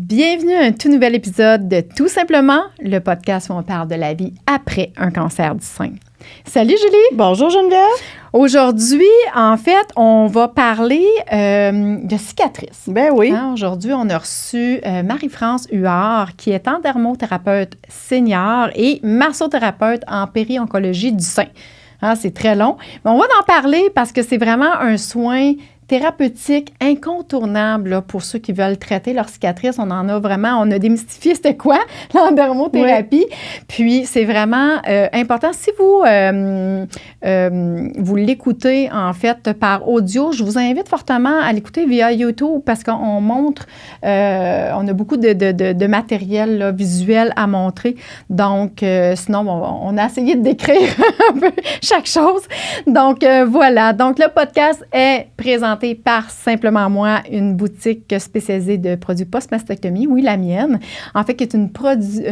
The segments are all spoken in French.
Bienvenue à un tout nouvel épisode de Tout simplement, le podcast où on parle de la vie après un cancer du sein. Salut Julie! Bonjour Geneviève! Aujourd'hui, en fait, on va parler de cicatrices. Ben oui. Aujourd'hui, on a reçu Marie-France Huard, qui est dermothérapeute senior et massothérapeute en péri-oncologie du sein. C'est très long, mais on va en parler parce que c'est vraiment un soin thérapeutique incontournable là, pour ceux qui veulent traiter leur cicatrice. On en a vraiment, on a démystifié c'était quoi l'endermothérapie. Oui. Puis c'est vraiment important. Si vous l'écoutez en fait par audio, je vous invite fortement à l'écouter via YouTube parce qu'on montre, on a beaucoup de matériel là, visuel à montrer. Donc, sinon, on a essayé de décrire un peu chaque chose. Donc, voilà. Donc, le podcast est présenté par Simplement Moi, une boutique spécialisée de produits post-mastectomie, oui, la mienne, en fait, qui est une boutique,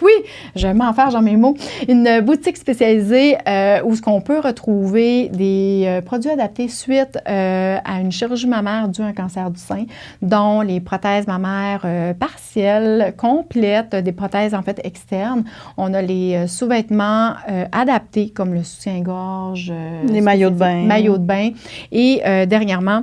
oui, je vais m'en faire, j'en mes mots, une boutique spécialisée où ce qu'on peut retrouver des produits adaptés suite à une chirurgie mammaire due à un cancer du sein, dont les prothèses mammaires partielles, complètes, des prothèses en fait externes. On a les sous-vêtements adaptés comme le soutien-gorge, les maillots de bain. Et dernièrement,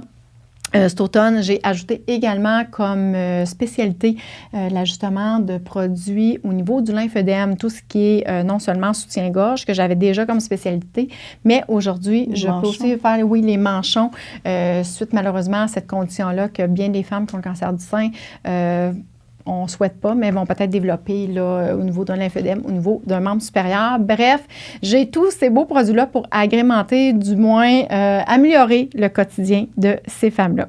cet automne, j'ai ajouté également comme spécialité l'ajustement de produits au niveau du lymphœdème, tout ce qui est non seulement soutien-gorge, que j'avais déjà comme spécialité, mais aujourd'hui, je peux aussi faire, oui, les manchons, suite malheureusement à cette condition-là que bien des femmes qui ont le cancer du sein on ne souhaite pas, mais vont peut-être développer là, au niveau d'un lymphœdème, au niveau d'un membre supérieur. Bref, j'ai tous ces beaux produits-là pour agrémenter, du moins améliorer le quotidien de ces femmes-là.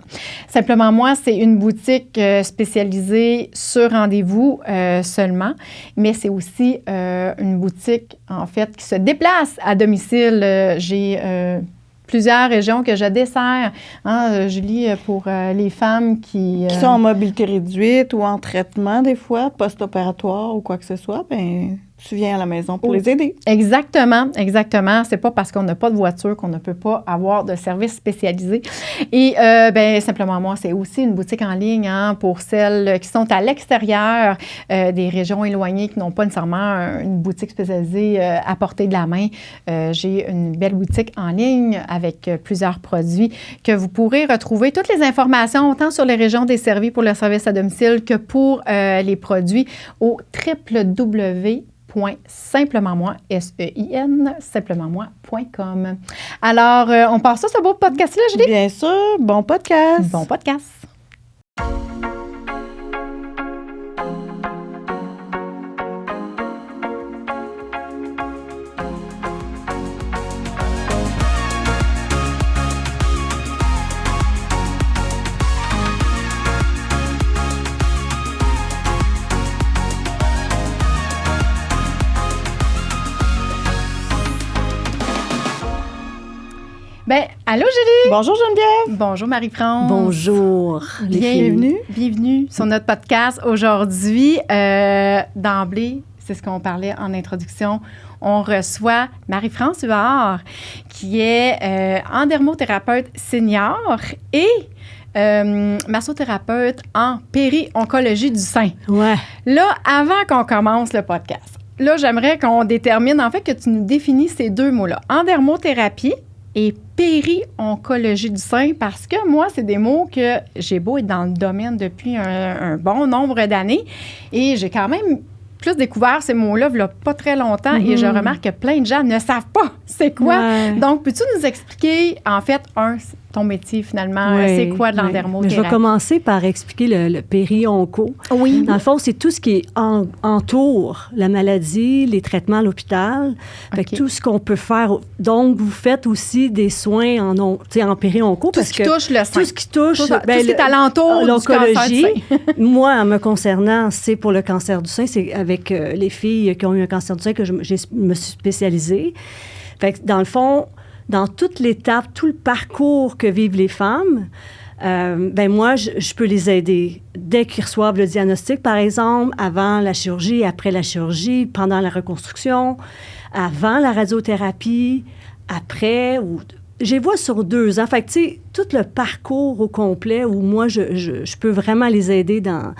Simplement Moi, c'est une boutique spécialisée sur rendez-vous seulement, mais c'est aussi une boutique, en fait, qui se déplace à domicile. J'ai plusieurs régions que je desserre, Julie, pour les femmes qui sont en mobilité réduite ou en traitement des fois, post-opératoire ou quoi que ce soit, bien, tu viens à la maison pour les aider. Exactement, exactement. C'est pas parce qu'on n'a pas de voiture qu'on ne peut pas avoir de service spécialisé. Et Simplement Moi, c'est aussi une boutique en ligne pour celles qui sont à l'extérieur des régions éloignées, qui n'ont pas nécessairement une boutique spécialisée à portée de la main. J'ai une belle boutique en ligne avec plusieurs produits que vous pourrez retrouver. Toutes les informations, autant sur les régions desservies pour le service à domicile que pour les produits au www.simplementmoi, simplementmoi.com. Alors, on passe ça, ce beau podcast-là, Julie? Bien sûr, bon podcast. Bon podcast. Allô Julie! Bonjour Geneviève! Bonjour Marie-France! Bonjour! Bienvenue sur notre podcast. Aujourd'hui, d'emblée, c'est ce qu'on parlait en introduction, on reçoit Marie-France Huard, qui est dermothérapeute senior et massothérapeute en péri-oncologie du sein. Ouais. Là, avant qu'on commence le podcast, là, j'aimerais qu'on détermine, en fait, que tu nous définis ces deux mots-là. Dermothérapie et péri-oncologie du sein, parce que moi, c'est des mots que j'ai beau être dans le domaine depuis un bon nombre d'années et j'ai quand même plus découvert ces mots-là il y a pas très longtemps et je remarque que plein de gens ne savent pas c'est quoi. Ouais. Donc, peux-tu nous expliquer, en fait, ton métier, finalement, c'est quoi de l'endermothérapie? Je vais commencer par expliquer le péri-onco. Oui. Dans le fond, c'est tout ce qui entoure la maladie, les traitements à l'hôpital. Fait que tout ce qu'on peut faire. Donc, vous faites aussi des soins en péri-onco. Tout ce qui touche le sein. Tout ce qui touche... tout ce qui est alentour l'oncologie. Moi, me concernant, c'est pour le cancer du sein. C'est avec les filles qui ont eu un cancer du sein que je me suis spécialisée. Fait que, dans le fond, dans toute l'étape, tout le parcours que vivent les femmes, moi, je peux les aider. Dès qu'ils reçoivent le diagnostic, par exemple, avant la chirurgie, après la chirurgie, pendant la reconstruction, avant la radiothérapie, après ou je les vois sur 2 ans. Fait que, tu sais, tout le parcours au complet où moi, je peux vraiment les aider dans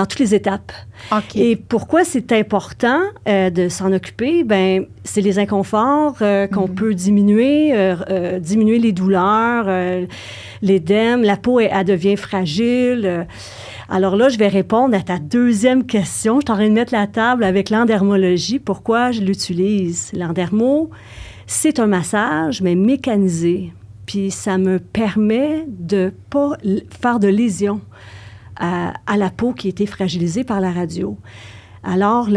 toutes les étapes. OK. Et pourquoi c'est important de s'en occuper? Bien, c'est les inconforts qu'on peut diminuer, diminuer les douleurs, l'édème, la peau, elle devient fragile. Alors là, je vais répondre à ta 2e question. Je suis en train de mettre la table avec l'endermologie. Pourquoi je l'utilise? L'endermo, c'est un massage, mais mécanisé. Puis ça me permet de ne pas faire de lésions à la peau qui a été fragilisée par la radio. Alors,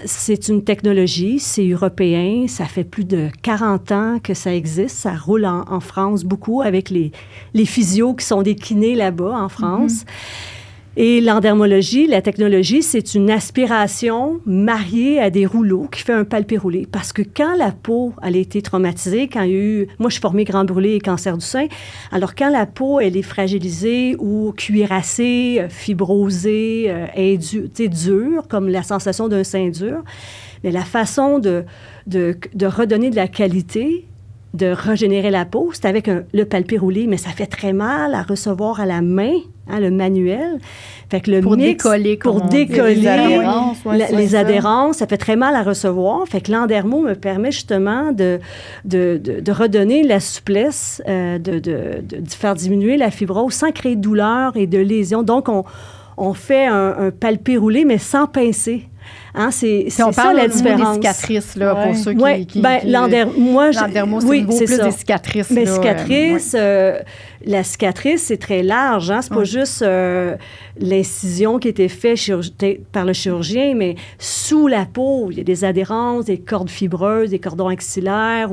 c'est une technologie, c'est européen, ça fait plus de 40 ans que ça existe, ça roule en France beaucoup avec les physios qui sont des kinés là-bas en France. Et l'endermologie, la technologie, c'est une aspiration mariée à des rouleaux qui fait un palpé-roulé. Parce que quand la peau, elle a été traumatisée, quand il y a eu... Moi, je suis formée grand brûlé et cancer du sein. Alors, quand la peau, elle est fragilisée ou cuirassée, fibrosée, dure, comme la sensation d'un sein dur, mais la façon de redonner de la qualité, de régénérer la peau, c'est avec le palpé-roulé, mais ça fait très mal à recevoir à la main, le manuel. Fait que pour décoller, les adhérences, ça fait très mal à recevoir. Fait que l'endermo me permet justement de redonner la souplesse, de faire diminuer la fibrose sans créer de douleur et de lésions. Donc, on fait un palpé-roulé, mais sans pincer. Hein, c'est ça la différence. Des cicatrices, là, pour ceux qui... l'endermo, c'est plus des cicatrices. Mais la cicatrice, c'est très large. Hein? C'est pas juste l'incision qui a été faite par le chirurgien, mais sous la peau, il y a des adhérences, des cordes fibreuses, des cordons axillaires.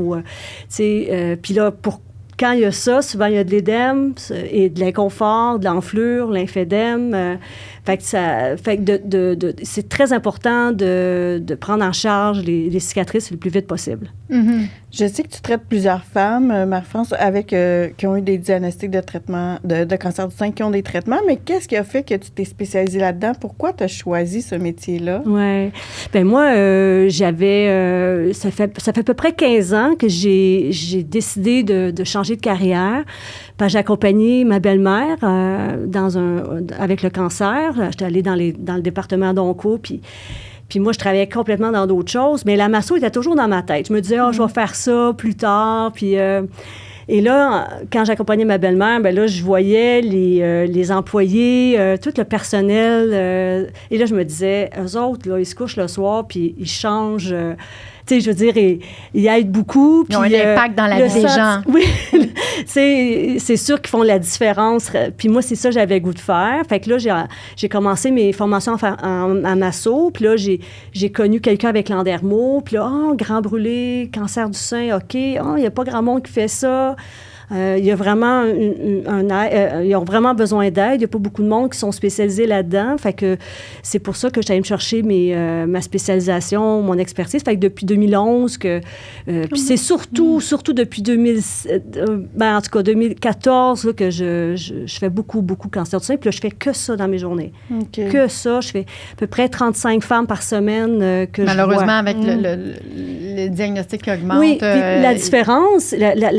Puis là, quand il y a ça, souvent il y a de l'édème et de l'inconfort, de l'enflure, lymphédème. Fait que c'est très important de prendre en charge les cicatrices le plus vite possible. Mm-hmm. Je sais que tu traites plusieurs femmes, Marie-France, qui ont eu des diagnostics de traitement de cancer du sein, qui ont des traitements, mais qu'est-ce qui a fait que tu t'es spécialisée là-dedans? Pourquoi tu as choisi ce métier-là? Oui. Bien, moi, ça fait à peu près 15 ans que j'ai décidé de changer de carrière. J'ai accompagné ma belle-mère avec le cancer. J'étais allée dans le département d'onco, puis moi, je travaillais complètement dans d'autres choses, mais la masso était toujours dans ma tête. Je me disais, je vais faire ça plus tard, puis... Et là, quand j'accompagnais ma belle-mère, bien là, je voyais les employés, tout le personnel. Et là, je me disais, eux autres, là, ils se couchent le soir, puis ils changent... tu sais, je veux dire, ils aident beaucoup. Ils ont un impact dans la vie des gens. Oui, c'est sûr qu'ils font la différence. Puis moi, c'est ça que j'avais le goût de faire. Fait que là, j'ai commencé mes formations en masso. Puis là, j'ai connu quelqu'un avec l'endermo. Puis là, grand brûlé, cancer du sein, OK. Il n'y a pas grand monde qui fait ça. Il y a vraiment ils ont vraiment besoin d'aide. Il n'y a pas beaucoup de monde qui sont spécialisés là-dedans. Fait que c'est pour ça que je suis allée me chercher ma spécialisation, mon expertise. Fait que depuis 2011 puis c'est surtout depuis 2014 là, que je fais beaucoup de cancer du sein. Puis là, je fais que ça dans mes journées. Okay. Que ça. Je fais à peu près 35 femmes par semaine que malheureusement, je vois. avec le diagnostic qui augmente. Oui, puis la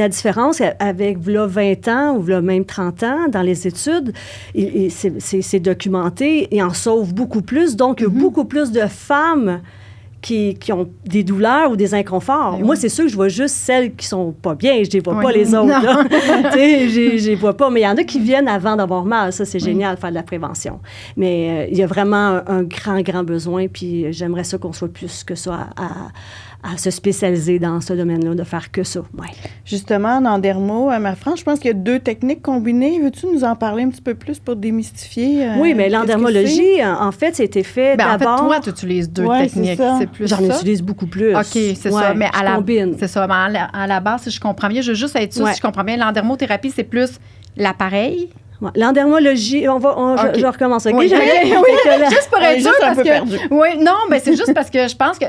différence avec v'là 20 ans ou v'là même 30 ans dans les études, c'est documenté et en sauve beaucoup plus. Donc, il y a beaucoup plus de femmes qui ont des douleurs ou des inconforts. Moi, c'est sûr que je vois juste celles qui sont pas bien. Je les vois pas les autres. Je les vois pas. Mais il y en a qui viennent avant d'avoir mal. Ça, c'est génial, faire de la prévention. Mais il y a vraiment un grand besoin. Puis j'aimerais ça qu'on soit plus que ça à se spécialiser dans ce domaine-là, de faire que ça. Ouais. Justement, en endermo, Marie-France, je pense qu'il y a 2 techniques combinées. Veux-tu nous en parler un petit peu plus pour démystifier? Oui, mais l'endermologie, en fait, c'était fait d'abord... En fait, toi, tu utilises 2 techniques. C'est plus J'en utilise beaucoup plus. OK, c'est ça. Mais c'est ça. Mais à la base, si je comprends bien, je veux juste être sûre, si je comprends bien, l'endermothérapie, c'est plus l'appareil. Ouais. L'endermologie, je recommence. Okay? Oui, juste pour être sûr, parce que... perdu. Oui, non, mais c'est juste parce que je pense que,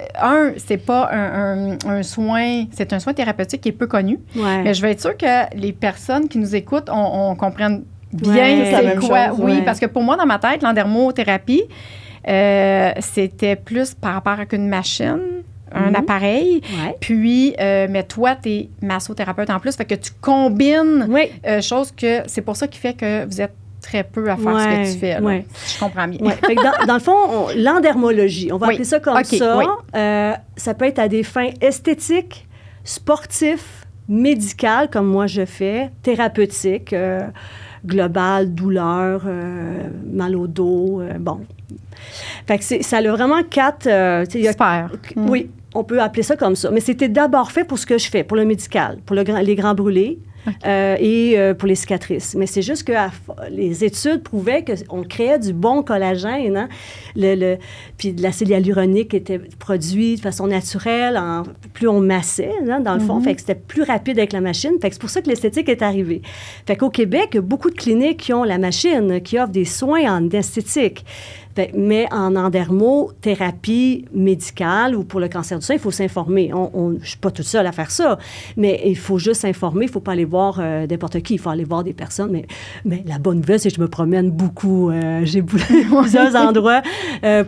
c'est pas un soin, c'est un soin thérapeutique qui est peu connu. Ouais. Mais je veux être sûre que les personnes qui nous écoutent, on comprenne bien c'est quoi. Chose, oui, parce que pour moi, dans ma tête, l'endermothérapie, c'était plus par rapport à une machine. un appareil. Ouais. Puis, mais toi, tu es massothérapeute en plus. Fait que tu combines choses que... C'est pour ça qui fait que vous êtes très peu à faire ce que tu fais, là, si je comprends bien. Fait que dans le fond, l'endermologie, on va appeler ça comme ça. Oui. Ça peut être à des fins esthétiques, sportifs, médicales, comme moi je fais, thérapeutiques, globales, douleur, mal au dos, bon. Fait que ça a vraiment 4... Super. Oui, on peut appeler ça comme ça. Mais c'était d'abord fait pour ce que je fais, pour le médical, pour les grands brûlés. Et pour les cicatrices. Mais c'est juste que les études prouvaient qu'on créait du bon collagène. Hein? Puis de l'acide hyaluronique était produit de façon naturelle, plus on massait, hein, dans le fond. Fait que c'était plus rapide avec la machine. Fait que c'est pour ça que l'esthétique est arrivée. Fait qu'au Québec, il y a beaucoup de cliniques qui ont la machine, qui offrent des soins en esthétique. Mais en endermothérapie médicale ou pour le cancer du sein, il faut s'informer. Je ne suis pas toute seule à faire ça, mais il faut juste s'informer. Il ne faut pas aller voir n'importe qui. Il faut aller voir des personnes. Mais la bonne nouvelle, c'est que je me promène beaucoup. J'ai plusieurs endroits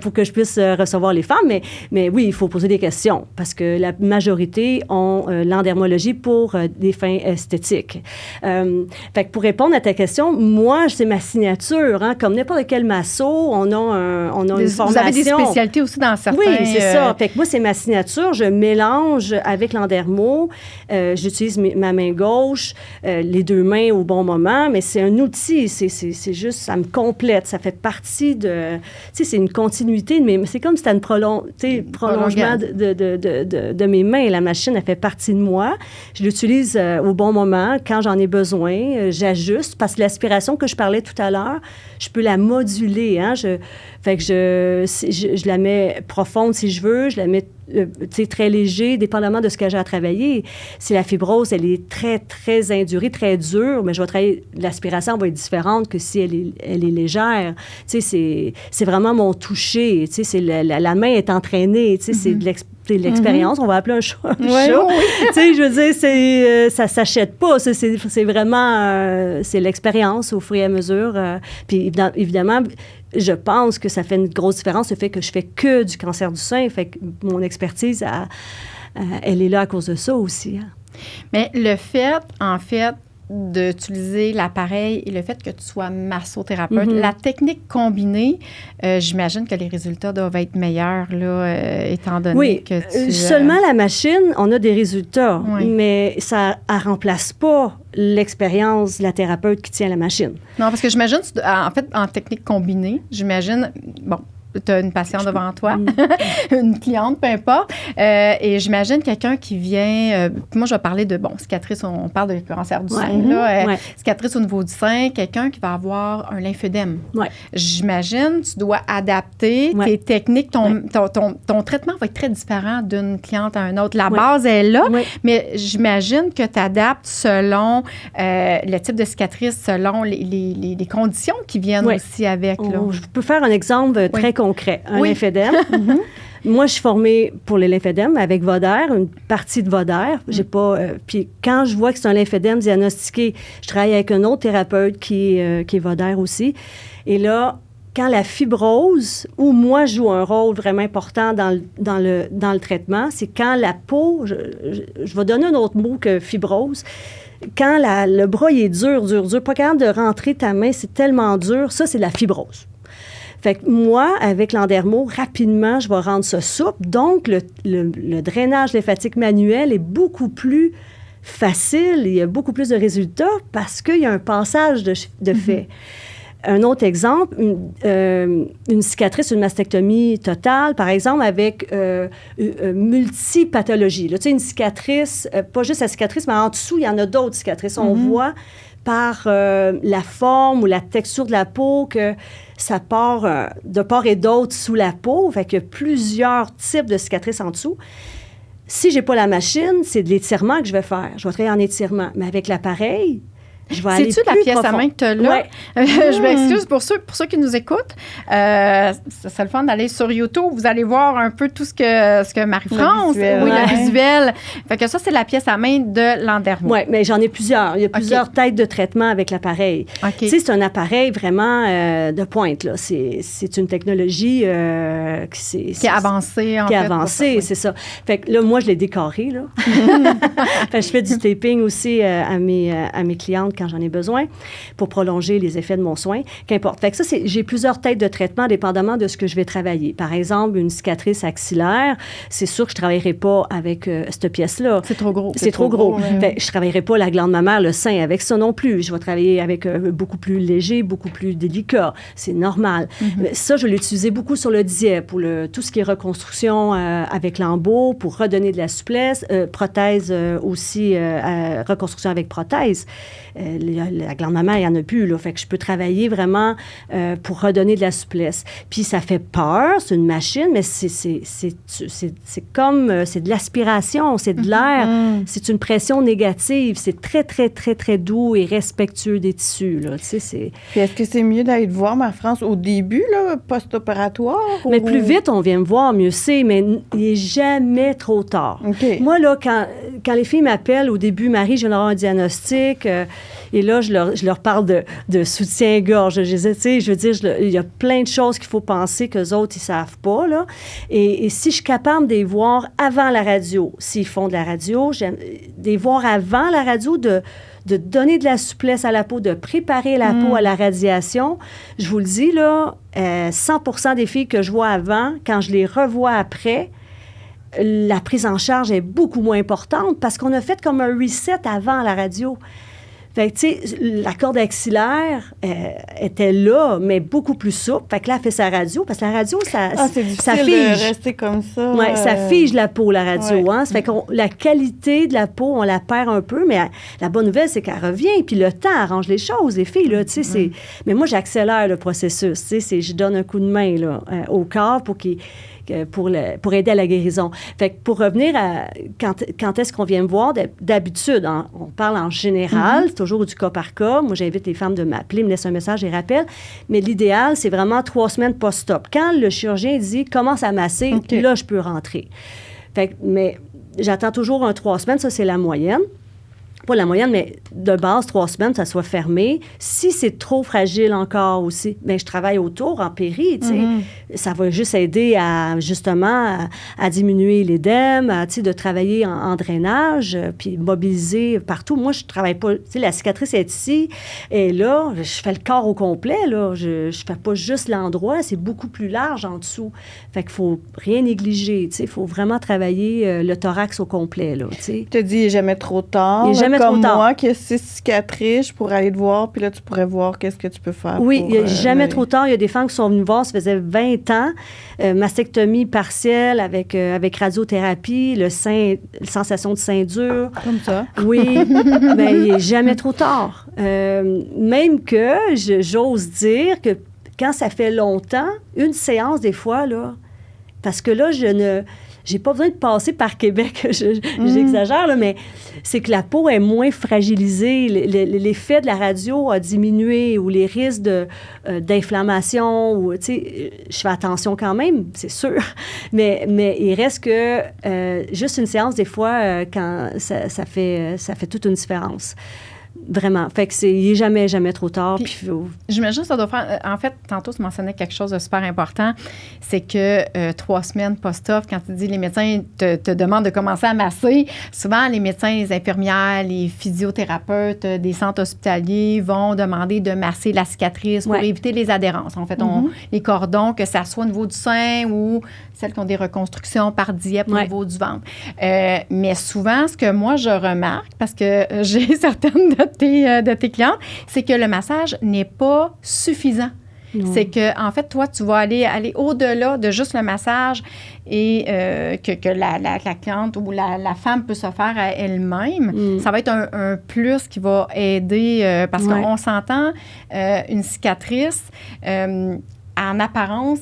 pour que je puisse recevoir les femmes. Mais oui, il faut poser des questions parce que la majorité ont l'endermologie pour des fins esthétiques. Fait que pour répondre à ta question, moi, c'est ma signature. Hein, comme n'importe quel masso, on a une formation. Vous avez des spécialités aussi dans certains... Oui, c'est ça. Fait que moi, c'est ma signature. Je mélange avec l'endermo. J'utilise ma main gauche, les deux mains au bon moment, mais c'est un outil. C'est juste, ça me complète. Ça fait partie de... Tu sais, c'est une continuité, mais c'est comme si c'était un prolongement de mes mains. La machine, elle fait partie de moi. Je l'utilise au bon moment, quand j'en ai besoin. J'ajuste, parce que l'aspiration que je parlais tout à l'heure, je peux la moduler, hein. Fait que je la mets profonde si je veux, je la mets très léger, dépendamment de ce que j'ai à travailler. Si la fibrose, elle est très, très indurée, très dure, mais je vais travailler, l'aspiration va être différente que si elle est légère. Tu sais, c'est vraiment mon toucher. Tu sais, la main est entraînée. Tu sais, c'est de l'expérience, on va appeler un show. Tu sais, je veux dire, ça s'achète pas. C'est vraiment, c'est l'expérience au fur et à mesure. Puis évidemment, je pense que ça fait une grosse différence, le fait que je fais que du cancer du sein. Fait que mon expertise, elle est là à cause de ça aussi. Hein. Mais le fait, en fait, d'utiliser l'appareil et le fait que tu sois massothérapeute, la technique combinée, j'imagine que les résultats doivent être meilleurs, là, étant donné que tu... Seulement la machine, on a des résultats, mais ça ne remplace pas l'expérience de la thérapeute qui tient la machine. Non, parce que j'imagine, en fait, en technique combinée, j'imagine, bon, tu as une patiente devant toi, une cliente, peu importe. Et j'imagine quelqu'un qui vient... moi, je vais parler de, cicatrice, on parle de cancer du sein, là, cicatrice au niveau du sein, quelqu'un qui va avoir un lymphœdème. J'imagine, tu dois adapter tes techniques, ton traitement va être très différent d'une cliente à une autre. La base est là, mais j'imagine que tu adaptes selon le type de cicatrice, selon les conditions qui viennent aussi avec. Là. Je peux faire un exemple très concret. Un lymphœdème. Moi, je suis formée pour les lymphœdèmes avec Voder, une partie de Voder. J'ai pas... puis quand je vois que c'est un lymphœdème diagnostiqué, je travaille avec un autre thérapeute qui est Voder aussi. Et là, quand la fibrose, où moi, je joue un rôle vraiment important dans le traitement, c'est quand la peau... Je vais donner un autre mot que fibrose. Quand le bras, il est dur, pas capable de rentrer ta main, c'est tellement dur, ça, c'est la fibrose. Fait que moi, avec l'endermo, rapidement, je vais rendre ça souple. Donc, le drainage lymphatique manuel est beaucoup plus facile. Il y a beaucoup plus de résultats parce qu'il y a un passage de fait. Un autre exemple, une cicatrice, une mastectomie totale, par exemple, avec multipathologie. Là, tu sais, une cicatrice, pas juste la cicatrice, mais en dessous, il y en a d'autres cicatrices. On voit par la forme ou la texture de la peau que ça part de part et d'autre sous la peau. Fait qu'il y a plusieurs types de cicatrices en dessous. Si je n'ai pas la machine, c'est de l'étirement que je vais faire. Je vais travailler en étirement. Mais avec l'appareil, Je vais aller C'est-tu la plus pièce profond. à main que tu as là? Ouais. Je m'excuse pour ceux qui nous écoutent. C'est le fun d'aller sur YouTube. Vous allez voir un peu tout ce que Marie-France... Le visuel, oui, ouais. le visuel. Fait que ça, c'est la pièce à main de Landerneau. Oui, mais j'en ai plusieurs. Il y a plusieurs têtes de traitement avec l'appareil. OK. Tu sais, c'est un appareil vraiment de pointe, là. C'est une technologie Qui est avancée, en qui est fait. avancée, c'est ça. Fait que là, moi, je l'ai décoré, là. Fait que je fais du taping aussi à mes clientes quand j'en ai besoin pour prolonger les effets de mon soin, qu'importe. Fait que ça, j'ai plusieurs têtes de traitement dépendamment de ce que je vais travailler. Par exemple, une cicatrice axillaire, c'est sûr que je ne travaillerai pas avec cette pièce-là. C'est trop gros. C'est trop gros. ouais. Fait que je ne travaillerai pas la glande mammaire, le sein avec ça non plus. Je vais travailler avec beaucoup plus léger, beaucoup plus délicat. C'est normal. Mais ça, je l'ai utilisé beaucoup sur le DIEP pour tout ce qui est reconstruction avec l'embout, pour redonner de la souplesse, prothèse aussi, reconstruction avec prothèse. La glande mammaire, il n'y en a plus, là. Fait que je peux travailler vraiment pour redonner de la souplesse. Puis ça fait peur, c'est une machine, mais c'est comme, c'est de l'aspiration, c'est de l'air, c'est une pression négative, c'est très, très, très, très doux et respectueux des tissus, là. Tu sais, c'est... Puis est-ce que c'est mieux d'aller te voir, Marie-France, au début, là, post-opératoire? Mais ou... plus vite on vient me voir, mieux c'est, mais il n'est jamais trop tard. OK. Moi, là, quand les filles m'appellent, au début, Marie, je viens d'avoir un diagnostic, et là, je leur parle de soutien-gorge. Je veux dire, il y a plein de choses qu'il faut penser qu'eux autres, ils ne savent pas, là. Et si je suis capable de les voir avant la radio, s'ils font de la radio, j'aime de les voir avant la radio, de donner de la souplesse à la peau, de préparer la peau à la radiation. Je vous le dis, là, 100% des filles que je vois avant, quand je les revois après, la prise en charge est beaucoup moins importante parce qu'on a fait comme un reset avant la radio. Fait que, tu sais, la corde axillaire était là, mais beaucoup plus souple. Fait que là, elle fait sa radio, parce que la radio, ça c'est ça difficile fige. de rester comme ça. Oui, ça fige la peau, la radio. Ouais. Hein? Ça fait que la qualité de la peau, on la perd un peu, mais la bonne nouvelle, c'est qu'elle revient. Puis le temps arrange les choses, les filles. Là, tu sais, mais moi, j'accélère le processus. Tu sais, je donne un coup de main là, au corps pour aider à la guérison. Fait que pour revenir à quand est-ce qu'on vient me voir, d'habitude, on parle en général, c'est toujours du cas par cas. Moi, j'invite les femmes de m'appeler, me laisser un message et rappel. Mais l'idéal, c'est vraiment 3 semaines post-op. Quand le chirurgien dit « commence à masser OK. », là, je peux rentrer. Fait que, mais j'attends toujours un 3 semaines, ça, c'est la moyenne. Pas la moyenne, mais de base, 3 semaines, ça soit fermé. Si c'est trop fragile encore aussi, bien, je travaille autour, en péri, tu sais. Ça va juste aider à diminuer l'édème, tu sais, de travailler en drainage, puis mobiliser partout. Moi, je travaille pas, tu sais, la cicatrice est ici, et là, je fais le corps au complet, là. Je fais pas juste l'endroit, c'est beaucoup plus large en dessous. Fait qu'il faut rien négliger, tu sais. Il faut vraiment travailler le thorax au complet, là, tu sais. Tu te dis, il n'est jamais trop tard. Il est jamais comme trop tard. moi, qui a 6 cicatrices, je pourrais aller te voir, puis là, tu pourrais voir qu'est-ce que tu peux faire. Oui, pour, il n'y a jamais mais- trop tard. Il y a des femmes qui sont venues me voir, ça faisait 20 ans, mastectomie partielle avec radiothérapie, le sein, sensation de sein dur. Comme ça. Oui, mais il n'est jamais trop tard. Même que j'ose dire que quand ça fait longtemps, une séance des fois, là, parce que là, j'ai pas besoin de passer par Québec, j'exagère, là, mais c'est que la peau est moins fragilisée. L'effet de la radio a diminué ou les risques d'inflammation. Ou, tu sais, je fais attention quand même, c'est sûr. Mais il reste que juste une séance, des fois, quand ça fait toute une différence. Vraiment. Fait que il n'est jamais trop tard. Puis, j'imagine que ça doit faire... En fait, tantôt, tu mentionnais quelque chose de super important. C'est que 3 semaines post-op, quand tu dis les médecins te demandent de commencer à masser, souvent, les médecins, les infirmières, les physiothérapeutes des centres hospitaliers vont demander de masser la cicatrice pour éviter les adhérences. En fait, les cordons, que ça soit au niveau du sein ou celles qui ont des reconstructions par DIEP au niveau du ventre. Mais souvent, ce que moi, je remarque, parce que j'ai certaines de tes clientes, c'est que le massage n'est pas suffisant. Non. C'est que, en fait, toi, tu vas aller au-delà de juste le massage et que la cliente ou la femme peut se faire à elle-même. Ça va être un plus qui va aider parce qu'on s'entend, une cicatrice, en apparence,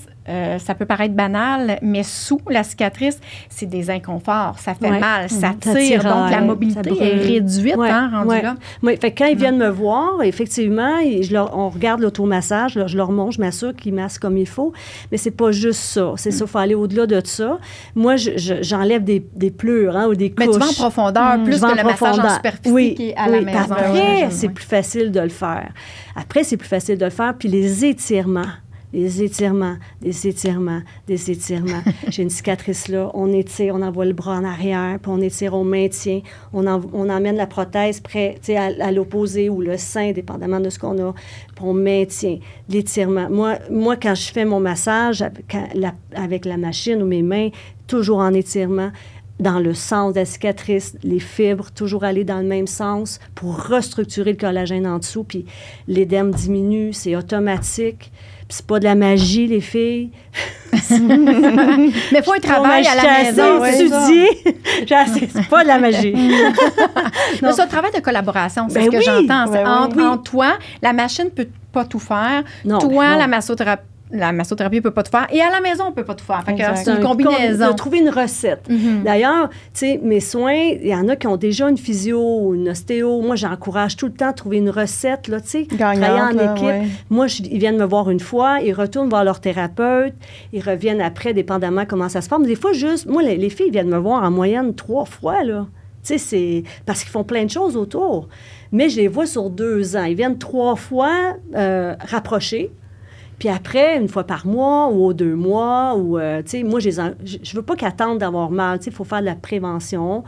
ça peut paraître banal, mais sous la cicatrice, c'est des inconforts. Ça fait mal, ça tire. Donc, la mobilité est réduite, rendue là. Oui, fait que quand ils viennent me voir, effectivement, on regarde l'automassage, je leur montre, je m'assure qu'ils massent comme il faut, mais c'est pas juste ça. C'est ça, il faut aller au-delà de ça. Moi, j'enlève des pleurs ou des couches. Mais tu vas en profondeur, plus que le massage en superficie qui est à la maison. Après, c'est plus facile de le faire. Puis les étirements. Des étirements. J'ai une cicatrice là, on étire, on envoie le bras en arrière, puis on étire, on maintient, on emmène la prothèse près, à l'opposé ou le sein, dépendamment de ce qu'on a, puis on maintient l'étirement. Moi, quand je fais mon massage avec la machine ou mes mains, toujours en étirement, dans le sens de la cicatrice, les fibres, toujours aller dans le même sens pour restructurer le collagène en dessous, puis l'édème diminue, c'est automatique. Puis c'est pas de la magie, les filles. Mais il faut un travail à la maison. C'est pas de la magie. Mais c'est un travail de collaboration, c'est ce que j'entends. Entre toi, la machine peut pas tout faire. La massothérapie ne peut pas tout faire. Et à la maison, on ne peut pas tout faire. Fait que c'est une combinaison. De trouver une recette. D'ailleurs, tu sais, mes soins, il y en a qui ont déjà une physio ou une ostéo. Moi, j'encourage tout le temps à trouver une recette, là, tu sais, travailler en équipe. Ouais. Moi, ils viennent me voir une fois, ils retournent voir leur thérapeute, ils reviennent après, dépendamment comment ça se passe. Mais des fois, moi, les filles viennent me voir en moyenne 3 fois, là. Tu sais, c'est parce qu'ils font plein de choses autour. Mais je les vois sur 2 ans. Ils viennent 3 fois rapprochés. Puis après, 1 fois par mois ou 2 mois, ou, tu sais, moi, je veux pas qu'ils attendent d'avoir mal. Tu sais, il faut faire de la prévention,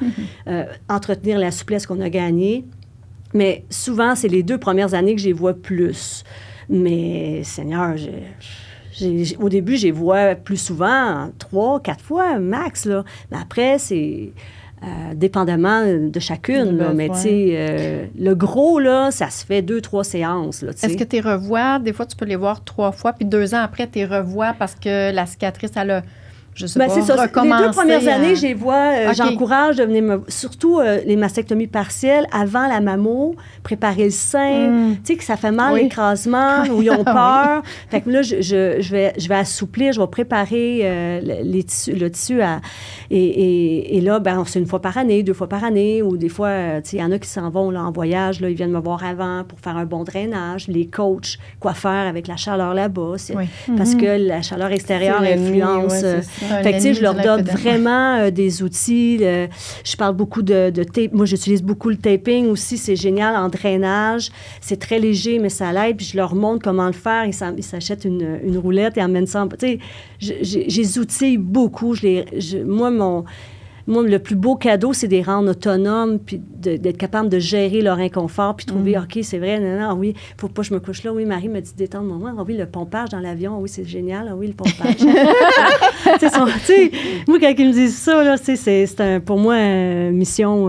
entretenir la souplesse qu'on a gagnée. Mais souvent, c'est les 2 premières années que je les vois plus. Mais, Seigneur, au début, je les vois plus souvent, 3, 4 fois max, là. Mais après, c'est... dépendamment de chacune. Là, mais tu sais, le gros, là, ça se fait 2-3 séances. Là, est-ce que tu les revois? Des fois, tu peux les voir 3 fois, puis 2 ans après, tu les revois parce que la cicatrice, elle a, je sais pas, c'est ça. recommencé. Les 2 premières années, je les vois, j'encourage de venir surtout les mastectomies partielles, avant la mammo, préparer le sein, tu sais, que ça fait mal, l'écrasement, où ils ont peur. Fait que là, je vais assouplir, je vais préparer le tissu et là, ben, c'est 1 fois par année, 2 fois par année, ou des fois, tu sais, il y en a qui s'en vont là, en voyage, là, ils viennent me voir avant pour faire un bon drainage, les coachs, quoi faire avec la chaleur là-bas, parce que la chaleur extérieure influence... Fait que, tu sais, je leur donne vraiment des outils. Je parle beaucoup de tape. Moi, j'utilise beaucoup le taping aussi. C'est génial en drainage. C'est très léger, mais ça l'aide. Puis je leur montre comment le faire. Ils s'achètent une roulette et emmènent ça. Tu sais, j'ai outils beaucoup. Moi, le plus beau cadeau, c'est de les rendre autonomes, puis d'être capable de gérer leur inconfort, puis trouver, OK, c'est vrai, non, oui, il ne faut pas que je me couche là. Oui, Marie me dit détendre mon moment. Ah oui, le pompage dans l'avion, oui, c'est génial. Ah oui, le pompage. Tu sais, moi, quand ils me disent ça, là, c'est pour moi une mission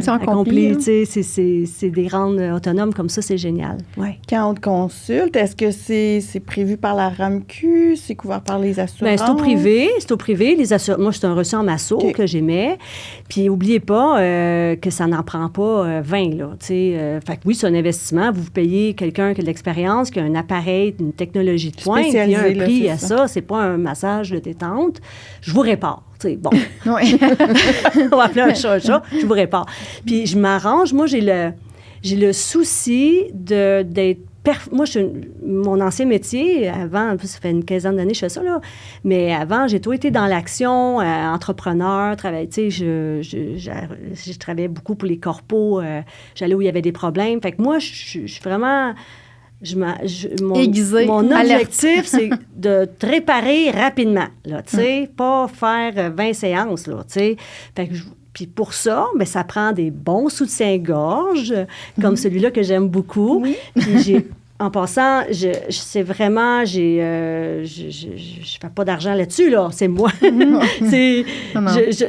accomplie. Tu sais, c'est des rendre autonomes comme ça, c'est génial. Ouais. Quand on te consulte, est-ce que c'est prévu par la RAMQ? C'est couvert par les assurances? Bien, c'est au privé. Moi, c'est un reçu en masso que j'aimais. Puis, n'oubliez pas que ça n'en prend pas 20, là, tu sais. Fait que oui, c'est un investissement. Vous payez quelqu'un qui a de l'expérience, qui a un appareil, une technologie de pointe, puis il y a un prix à ça. C'est pas un massage de détente. Je vous répare. Tu sais, bon. Oui. On va appeler un chat. Je vous répare. Puis, je m'arrange. Moi, j'ai le souci d'être moi, mon ancien métier, avant, ça fait une quinzaine d'années que je fais ça, là, mais avant, j'ai toujours été dans l'action, entrepreneur, tu sais, je travaillais beaucoup pour les corpos, j'allais où il y avait des problèmes. Fait que moi, je suis vraiment... Mon objectif, c'est de te réparer rapidement, là, tu sais, pas faire 20 séances, là, tu sais. Fait que puis pour ça, bien, ça prend des bons soutiens-gorge, comme celui-là que j'aime beaucoup. Oui. Puis en passant, c'est vraiment, je fais pas d'argent là-dessus, là. C'est moi.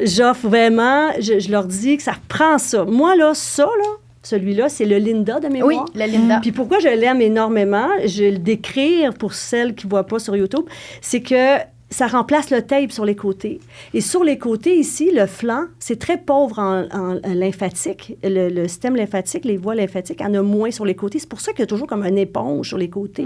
J'offre vraiment, je leur dis que ça prend ça. Moi, là, celui-là, c'est le Linda de mémoire. Oui, le Linda. Puis pourquoi je l'aime énormément, je vais le décrire pour celles qui ne voient pas sur YouTube, c'est que ça remplace le tape sur les côtés. Et sur les côtés, ici, le flanc, c'est très pauvre en lymphatique. Le système lymphatique, les voies lymphatiques, en a moins sur les côtés. C'est pour ça qu'il y a toujours comme une éponge sur les côtés.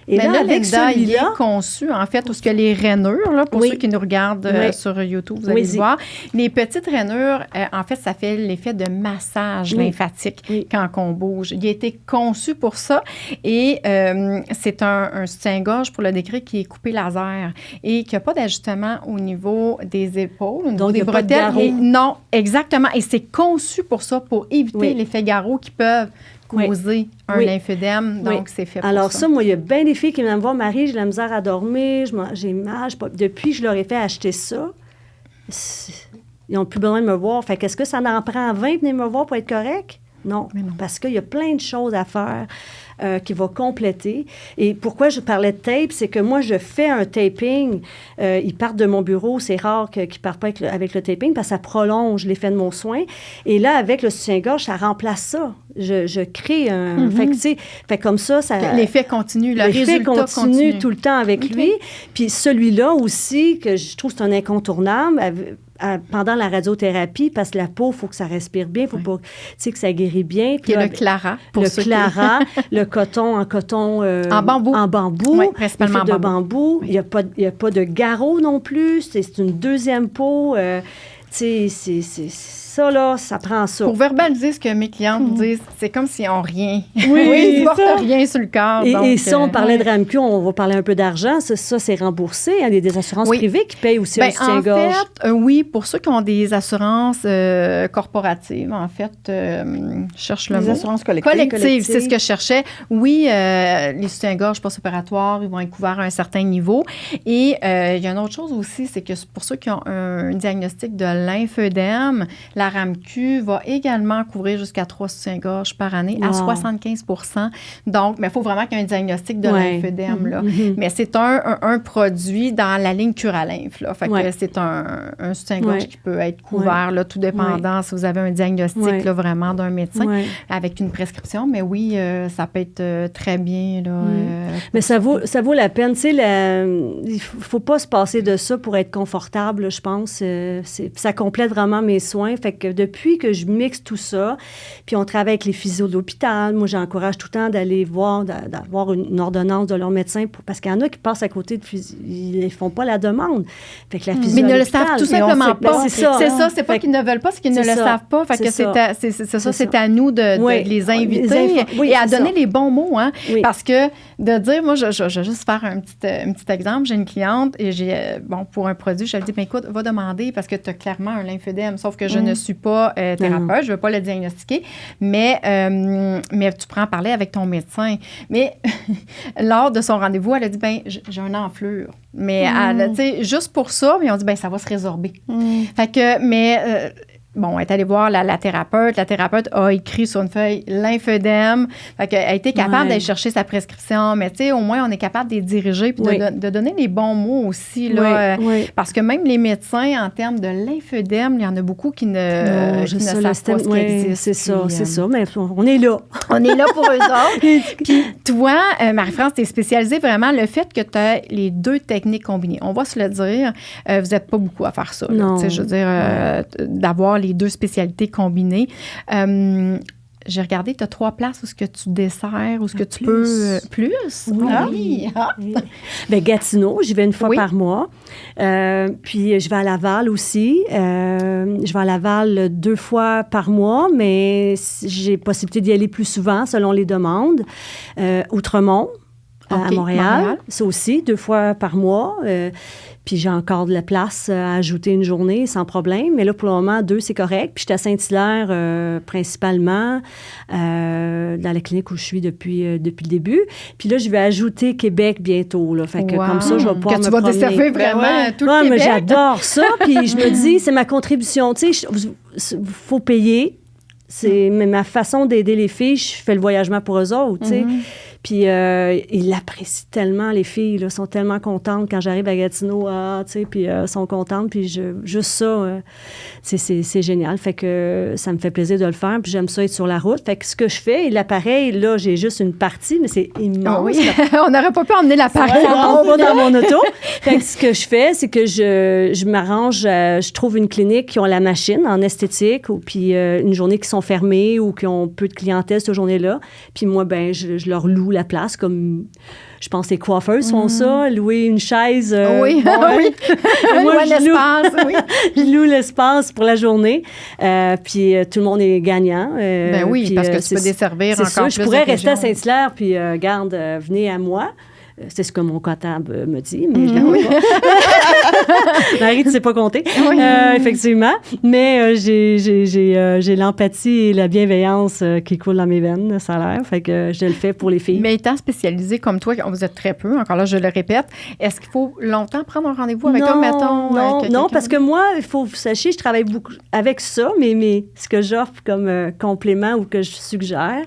Et mais là, avec Linda, il celui-là... est conçu, en fait, où ce que les rainures, là, pour ceux qui nous regardent sur YouTube, vous allez le voir. Les petites rainures, en fait, ça fait l'effet de massage lymphatique quand on bouge. Il a été conçu pour ça. Et c'est un soutien-gorge, pour le décrire, qui est coupé laser. Et qu'il n'y a pas d'ajustement au niveau des épaules, au niveau des bretelles. Non, exactement. Et c'est conçu pour ça, pour éviter l'effet garrot qui peuvent causer un lymphédème. Donc, c'est fait pour ça. Alors ça, moi, il y a bien des filles qui viennent me voir, Marie, j'ai de la misère à dormir, j'ai mal. Depuis, je leur ai fait acheter ça. Ils n'ont plus besoin de me voir. Fait qu'est-ce que ça en prend 20 venir me voir pour être correct? Non, parce qu'il y a plein de choses à faire qui va compléter. Et pourquoi je parlais de tape, c'est que moi, je fais un taping. Ils partent de mon bureau. C'est rare qu'ils ne partent pas avec le taping parce que ça prolonge l'effet de mon soin. Et là, avec le soutien-gorge, ça remplace ça. Je crée un... Fait que, tu sais, comme ça... L'effet continue, le résultat continue tout le temps avec lui. Puis celui-là aussi, que je trouve que c'est un incontournable... pendant la radiothérapie, parce que la peau, il faut que ça respire bien, il faut pas, tu sais, que ça guérit bien. Puis le Clara. Le coton en coton... en bambou. En bambou. Oui, principalement de bambou. Il n'y a pas de garrot non plus. C'est une deuxième peau. Tu sais, ça, là, ça prend ça. Pour verbaliser ce que mes clientes disent, c'est comme s'ils n'ont rien. Oui, ils ne portent rien sur le corps. Et si on parlait de RAMQ, on va parler un peu d'argent. Ça c'est remboursé. Il y a des assurances privées qui payent aussi un soutien-gorge. En fait, oui, pour ceux qui ont des assurances corporatives, en fait, je cherche le mot. Des assurances collectives. C'est ce que je cherchais. Oui, les soutiens-gorge post-opératoires, ils vont être couverts à un certain niveau. Et il y a une autre chose aussi, c'est que pour ceux qui ont un diagnostic de lymphodème, la RAMQ va également couvrir jusqu'à 3 soutiens-gorge par année à 75 %. Donc, mais il faut vraiment qu'il y ait un diagnostic de lymphodème. Là. Mais c'est un produit dans la ligne Curalymphe. Là. Fait que c'est un soutien-gorge qui peut être couvert, là, tout dépendant si vous avez un diagnostic là, vraiment d'un médecin avec une prescription. Mais oui, ça peut être très bien. Là, mais ça vaut la peine. Tu sais, il ne faut pas se passer de ça pour être confortable, là, je pense. Ça complète vraiment mes soins. Fait que depuis que je mixe tout ça, puis on travaille avec les physios de l'hôpital, moi, j'encourage tout le temps d'aller voir, d'avoir une ordonnance de leur médecin, parce qu'il y en a qui passent à côté de ils ne font pas la demande. Fait que la physio mais ils ne le savent tout simplement pas. C'est ça. C'est pas qu'ils ne veulent pas, c'est qu'ils ne le savent pas. Fait que c'est à nous de les inviter et à donner les bons mots. Hein? Parce que de dire, moi, je vais juste faire un petit exemple. J'ai une cliente et pour un produit, je lui dis, écoute, va demander parce que tu as clairement un lymphodème, sauf que je ne suis pas thérapeute, je ne veux pas le diagnostiquer, mais tu pourras en parler avec ton médecin. Mais lors de son rendez-vous, elle a dit, j'ai une enflure. Mais tu sais, juste pour ça, mais on dit, ça va se résorber. Fait que, bon, elle est allée voir la thérapeute. La thérapeute a écrit sur une feuille lymphodème. Fait qu'elle a été capable d'aller chercher sa prescription. Mais tu sais, au moins, on est capable de les diriger puis de donner les bons mots aussi. Là, parce que même les médecins, en termes de lymphodème, il y en a beaucoup qui ne savent pas ce qui existe. C'est ça. Mais on est là. On est là pour eux autres. Puis toi, Marie-France, tu es spécialisée vraiment le fait que tu as les deux techniques combinées. On va se le dire, vous n'êtes pas beaucoup à faire ça. Là, je veux dire, d'avoir les deux spécialités combinées. J'ai regardé, tu as 3 places où ce que tu desserres, où ce que tu peux... Plus? Oui. Bien, Gatineau, j'y vais une fois par mois. Puis, je vais à Laval aussi. Je vais à Laval 2 fois par mois, mais j'ai possibilité d'y aller plus souvent selon les demandes. Outremont, à Montréal. Ça aussi, 2 fois par mois. Puis j'ai encore de la place à ajouter une journée sans problème. Mais là, pour le moment, 2, c'est correct. Puis je suis à Saint-Hilaire principalement, dans la clinique où je suis depuis le début. Puis là, je vais ajouter Québec bientôt. Là. Fait que comme ça, je vais pouvoir tu vas desservir vraiment tout le Québec. Mais j'adore ça. Puis je me dis, c'est ma contribution. Tu sais, il faut payer. C'est ma façon d'aider les filles. Je fais le voyagement pour eux autres, tu sais. Puis ils l'apprécient tellement, les filles, là, sont tellement contentes quand j'arrive à Gatineau, tu sais, puis sont contentes. Puis juste ça, c'est génial. Fait que ça me fait plaisir de le faire. Puis j'aime ça être sur la route. Fait que ce que je fais, l'appareil, là, j'ai juste une partie, mais c'est immense. On n'aurait pas pu emmener l'appareil. On va dans mon auto. Fait que ce que je fais, c'est que je m'arrange, je trouve une clinique qui ont la machine en esthétique ou puis une journée qui sont fermées ou qui ont peu de clientèle cette journée-là. Puis moi, ben je leur loue la place comme... Je pense que les coiffeuses font ça, louer une chaise. Oui, oui. Moi, l'espace, oui. Je loue l'espace pour la journée. Puis tout le monde est gagnant. Ben oui, puis, parce que tu peux desservir encore ça. plus. Je pourrais de rester à régions. Saint-Hilaire, puis garde, venez à moi. C'est ce que mon comptable me dit, mais je ne le pas. Marie, tu ne sais pas compter. Oui. Effectivement. Mais j'ai l'empathie et la bienveillance qui coulent dans mes veines, ça a l'air. Fait que je le fais pour les filles. Mais étant spécialisé comme toi, vous êtes très peu, encore là, je le répète, est-ce qu'il faut longtemps prendre un rendez-vous avec toi, mettons? Non, parce que moi, il faut que vous sachiez, je travaille beaucoup avec ça, mais ce que j'offre comme complément ou que je suggère,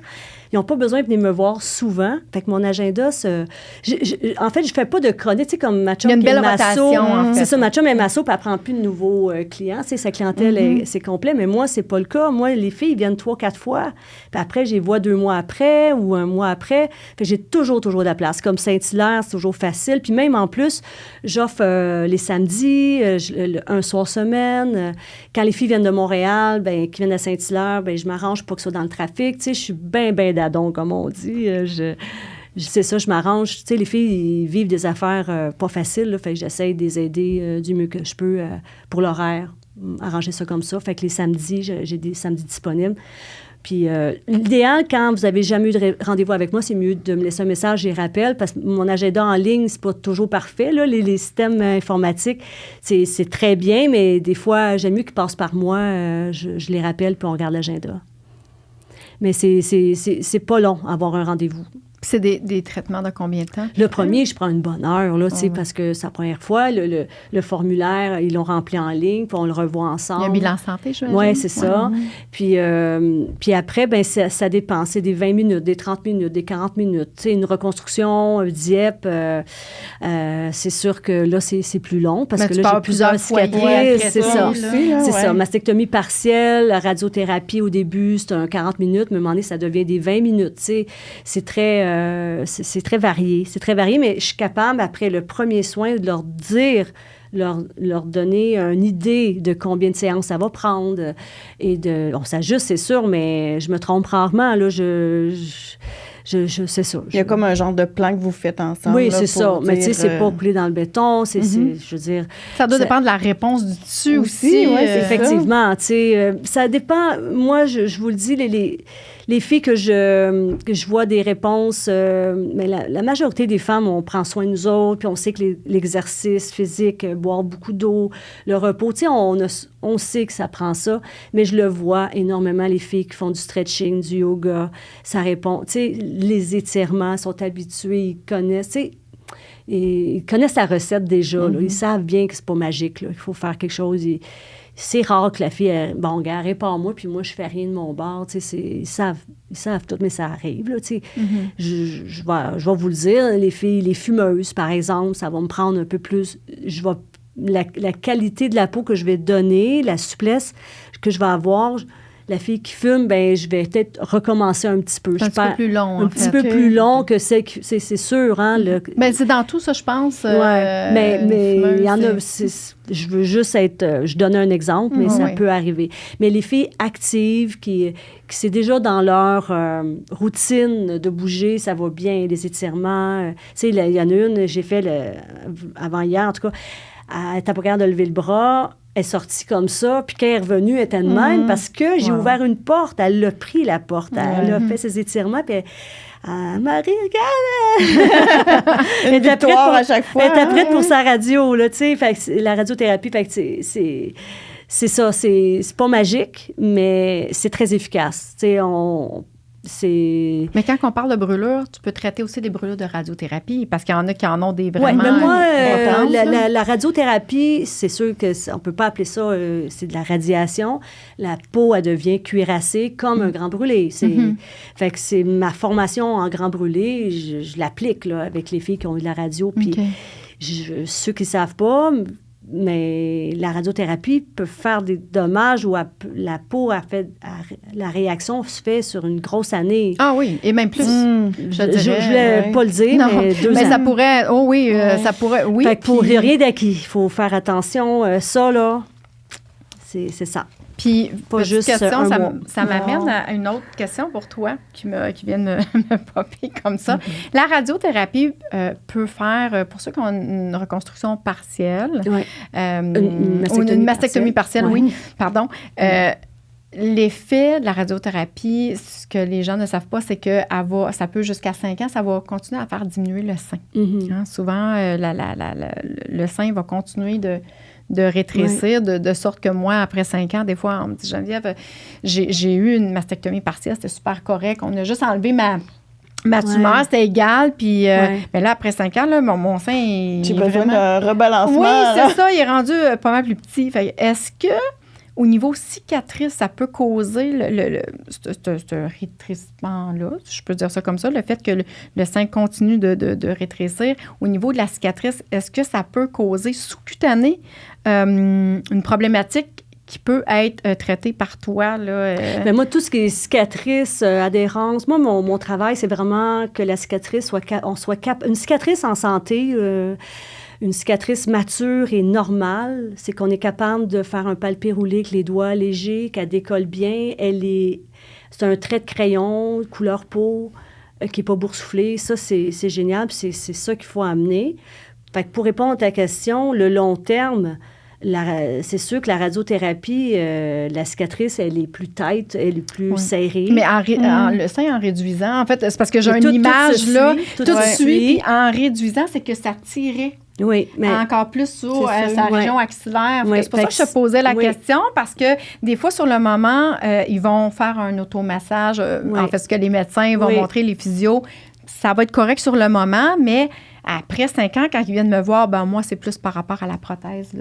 ils n'ont pas besoin de venir me voir souvent. Fait que mon agenda, en fait, je ne fais pas de chronique. Tu sais, comme ma chum Il y a une qui est belle masso, rotation, en fait. c'est ça, ma chum est masso, puis elle ne prend plus de nouveaux clients. Tu sais, sa clientèle, c'est complet. Mais moi, ce n'est pas le cas. Moi, les filles, ils viennent 3-4 fois. Puis après, je les vois 2 mois après ou 1 mois après. Fait que j'ai toujours de la place. Comme Saint-Hilaire, c'est toujours facile. Puis même, en plus, j'offre les samedis, un soir semaine. Quand les filles viennent de Montréal, ben, qui viennent à Saint-Hilaire, ben, je m'arrange pour que ce soit dans le trafic. Tu sais, je suis bien d'adon, comme on dit. C'est ça, je m'arrange. Tu sais, les filles, ils vivent des affaires pas faciles. Là, fait que j'essaie de les aider du mieux que je peux pour l'horaire. Arranger ça comme ça. Fait que les samedis, j'ai des samedis disponibles. Puis l'idéal, quand vous n'avez jamais eu de rendez-vous avec moi, c'est mieux de me laisser un message, j'y rappelle, parce que mon agenda en ligne, c'est pas toujours parfait. Là. Les systèmes informatiques, c'est très bien, mais des fois, j'aime mieux qu'ils passent par moi. Je les rappelle, puis on regarde l'agenda. Mais c'est pas long, avoir un rendez-vous. Puis c'est des traitements de combien de temps? Le premier, je prends une bonne heure, là, parce que c'est la première fois. Le formulaire, ils l'ont rempli en ligne, puis on le revoit ensemble. Il y a un bilan santé, je veux dire. Oui, c'est ça. Puis après, ben ça dépend. C'est des 20 minutes, des 30 minutes, des 40 minutes. Tu sais, une reconstruction, un DIEP, c'est sûr que là, c'est plus long parce que là, j'ai plusieurs cicatrices. C'est ça. C'est ça. Mastectomie partielle, la radiothérapie au début, c'est un 40 minutes, mais à un moment donné, ça devient des 20 minutes. Tu sais, c'est très varié. C'est très varié, mais je suis capable, après le premier soin, de leur dire, leur donner une idée de combien de séances ça va prendre. On s'ajuste, c'est sûr, mais je me trompe rarement. Là, c'est ça. Il y a comme un genre de plan que vous faites ensemble. Oui, là, c'est ça. Mais tu sais, c'est pas coulé dans le béton. Je veux dire... Ça doit dépendre de la réponse du tissu aussi. Oui, effectivement. Tu sais, ça dépend. Moi, je vous le dis, les filles que je vois des réponses, mais la majorité des femmes, on prend soin de nous autres, puis on sait que l'exercice physique, boire beaucoup d'eau, le repos, tu sais, on sait que ça prend ça, mais je le vois énormément, les filles qui font du stretching, du yoga, ça répond, tu sais, les étirements, sont habitués, ils connaissent, tu sais, ils connaissent la recette déjà, là, ils savent bien que c'est pas magique, là, il faut faire quelque chose, c'est rare que la fille, répare-moi, puis moi, je fais rien de mon bord. Tu sais, ils savent tout, mais ça arrive, là, tu sais. Je vais vous le dire, les filles, les fumeuses, par exemple, ça va me prendre un peu plus... La qualité de la peau que je vais donner, la souplesse que je vais avoir... La fille qui fume, ben je vais peut-être recommencer un petit peu. C'est un petit peu plus long, un petit peu plus long que c'est sûr, hein. Ben, c'est dans tout ça, je pense. Mais il y en a... Je veux juste je donne un exemple, mais ça peut arriver. Mais les filles actives, qui c'est déjà dans leur routine de bouger, ça va bien, les étirements. Tu sais, il y en a une, j'ai fait avant-hier, en tout cas, elle n'était pas capable de lever le bras. Elle est sortie comme ça, puis quand elle est revenue, elle était de même parce que j'ai ouvert une porte. Elle a pris la porte. Elle a fait ses étirements, puis Marie, regarde! Une victoire à chaque fois. Elle était prête pour sa radio, là, tu sais. Fait que la radiothérapie, fait que c'est ça. C'est pas magique, mais c'est très efficace. Tu sais, Mais quand on parle de brûlures, tu peux traiter aussi des brûlures de radiothérapie parce qu'il y en a qui en ont des vraiment... Oui, mais moi, la radiothérapie, c'est sûr qu'on ne peut pas appeler ça, c'est de la radiation. La peau, elle devient cuirassée comme un grand brûlé. Fait que c'est ma formation en grand brûlé, je l'applique là, avec les filles qui ont eu de la radio. Puis ceux qui ne savent pas... mais la radiothérapie peut faire des dommages où la peau la réaction se fait sur une grosse année. Ah oui, et même plus. Je voulais pas le dire, mais 2 ans. Ça pourrait, ça pourrait, oui. Fait que pour rien d'acquis, il faut faire attention. Ça, là, c'est ça. Puis, pas juste question, un mois. ça m'amène à une autre question pour toi qui vient de me popper comme ça. La radiothérapie peut faire, pour ceux qui ont une reconstruction partielle, une mastectomie partielle, oui, pardon. L'effet de la radiothérapie, ce que les gens ne savent pas, c'est que ça peut jusqu'à 5 ans, ça va continuer à faire diminuer le sein. Hein, souvent, le sein va continuer de rétrécir, de sorte que moi, après 5 ans, des fois, on me dit, Geneviève, j'ai eu une mastectomie partielle, c'était super correct. On a juste enlevé ma tumeur, c'était égal. Puis mais là, après 5 ans, là, mon sein est J'ai besoin d'un rebalancement. Oui, c'est ça, il est rendu pas mal plus petit. Fait, est-ce que au niveau cicatrice, ça peut causer ce rétrécissement-là, si je peux dire ça comme ça, le fait que le sein continue de rétrécir. Au niveau de la cicatrice, est-ce que ça peut causer sous-cutané une problématique qui peut être traitée par toi? Bien, moi, tout ce qui est cicatrice, adhérence, moi, mon travail, c'est vraiment que la cicatrice soit une cicatrice en santé, une cicatrice mature et normale, c'est qu'on est capable de faire un palpé roulé avec les doigts légers, qu'elle décolle bien. C'est un trait de crayon, couleur peau, qui n'est pas boursouflé. Ça, c'est génial, puis c'est ça qu'il faut amener. Fait que pour répondre à ta question, le long terme, c'est sûr que la radiothérapie, la cicatrice, elle est plus tight, elle est plus serrée. Mais le sein en réduisant, en fait, c'est parce que j'ai une image là, tout de suite, en réduisant, c'est que ça tirait. Oui, mais encore plus sur sa région axillaire. C'est pour ça que je te posais la question, parce que des fois, sur le moment, ils vont faire un automassage. En fait, ce que les médecins vont montrer, les physios, ça va être correct sur le moment, mais après 5 ans, quand ils viennent me voir, ben moi, c'est plus par rapport à la prothèse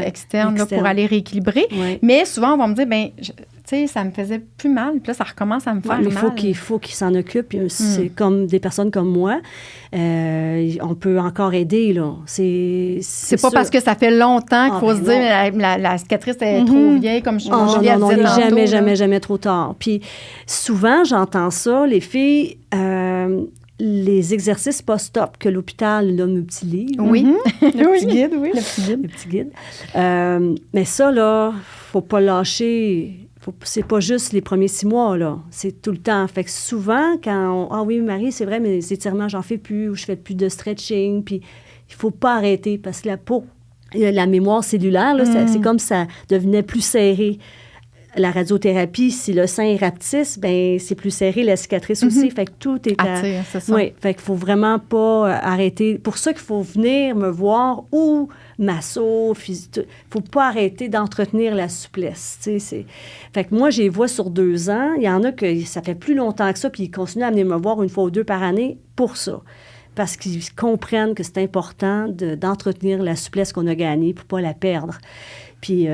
externe là, pour aller rééquilibrer. Mais souvent, on va me dire, ben tu sais, ça me faisait plus mal, puis là, ça recommence à me faire mal. Il faut qu'ils s'en occupent. C'est comme des personnes comme moi. On peut encore aider, là. C'est pas sûr. Parce que ça fait longtemps qu'il faut se dire, la cicatrice est trop vieille, comme Julie a dit tantôt. Jamais trop tard. Puis souvent, j'entends ça, les filles... les exercices post-op que l'hôpital utilise. Oui. Le petit guide, oui. Le petit guide. Mais ça, là, faut pas lâcher. C'est pas juste les premiers 6 mois, là. C'est tout le temps. Fait que souvent, ah oui, Marie, c'est vrai, mais les étirements, j'en fais plus, ou je fais plus de stretching, puis il faut pas arrêter, parce que la peau, la mémoire cellulaire, là, c'est comme ça devenait plus serré. La radiothérapie, si le sein est rapetisse, ben c'est plus serré, la cicatrice aussi. Fait que tout est c'est ça. Oui, fait qu'il faut vraiment pas arrêter. Pour ça qu'il faut venir me voir ou masso, faut pas arrêter d'entretenir la souplesse. Fait que moi, je les vois sur 2 ans. Il y en a que ça fait plus longtemps que ça, puis ils continuent à venir me voir 1 fois ou 2 par année pour ça. Parce qu'ils comprennent que c'est important d'entretenir la souplesse qu'on a gagnée pour pas la perdre. Puis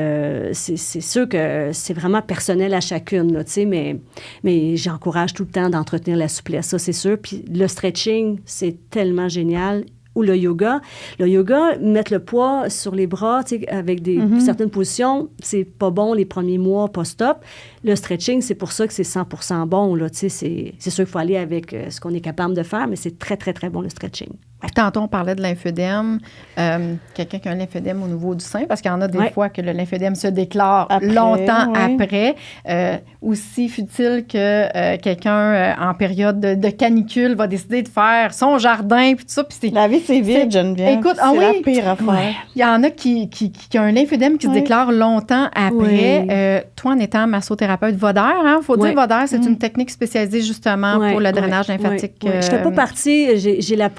c'est sûr que c'est vraiment personnel à chacune, là, mais j'encourage tout le temps d'entretenir la souplesse, ça c'est sûr. Puis le stretching, c'est tellement génial. Ou le yoga. Le yoga, mettre le poids sur les bras, avec certaines positions, c'est pas bon les premiers mois post-op. Le stretching, c'est pour ça que c'est 100% bon, là, c'est sûr qu'il faut aller avec ce qu'on est capable de faire, mais c'est très, très, très bon, le stretching. Tantôt, on parlait de lymphœdème. Quelqu'un qui a un lymphœdème au niveau du sein, parce qu'il y en a des fois que le lymphœdème se déclare longtemps après. Aussi fut-il que quelqu'un en période de canicule va décider de faire son jardin, puis tout ça. Puis la vie, c'est vide, Geneviève. Écoute, c'est la pire affaire. Il y en a qui ont un lymphœdème qui se déclare longtemps après. Toi, en étant massothérapeute, Vodaire, il faut dire Vodaire, c'est une technique spécialisée justement pour le drainage lymphatique. Je ne fais pas partie, j'ai la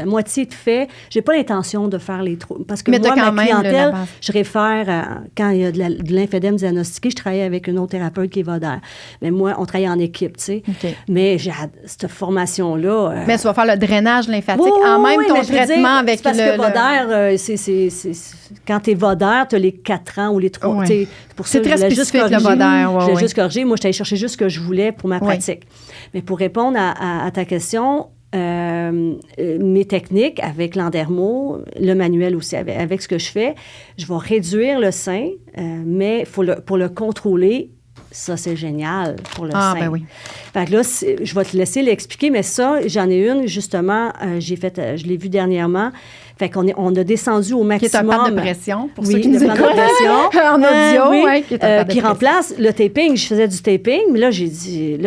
moitié de fait. J'ai pas l'intention de faire les trop. Parce que moi, ma clientèle, je réfère quand il y a de lymphœdème diagnostiqué, je travaille avec une autre thérapeute qui est Vodaire. Mais moi, on travaille en équipe, tu sais. Mais j'ai cette formation-là. Mais tu vas faire le drainage lymphatique en même ton traitement avec parce que Vodaire, quand tu es Vodaire, tu as les 4 ans ou les 3. C'est très spécifique, le Vodaire. Je l'ai juste corrigé. Moi, je t'allais chercher juste ce que je voulais pour ma pratique. Mais pour répondre à ta question, mes techniques avec l'Endermo, le manuel aussi, avec ce que je fais, je vais réduire le sein, mais pour le contrôler, ça, c'est génial pour le sein. Ben oui. Fait que là, je vais te laisser l'expliquer, mais ça, j'en ai une, justement, je l'ai vu dernièrement. Fait qu'on on a descendu au maximum. Qui est un pad de pression, pour ceux oui, qui nous écoutent. En audio, oui. Qui est un pad de qui pression. remplace le taping. Je faisais du taping, mais là, j'ai dit,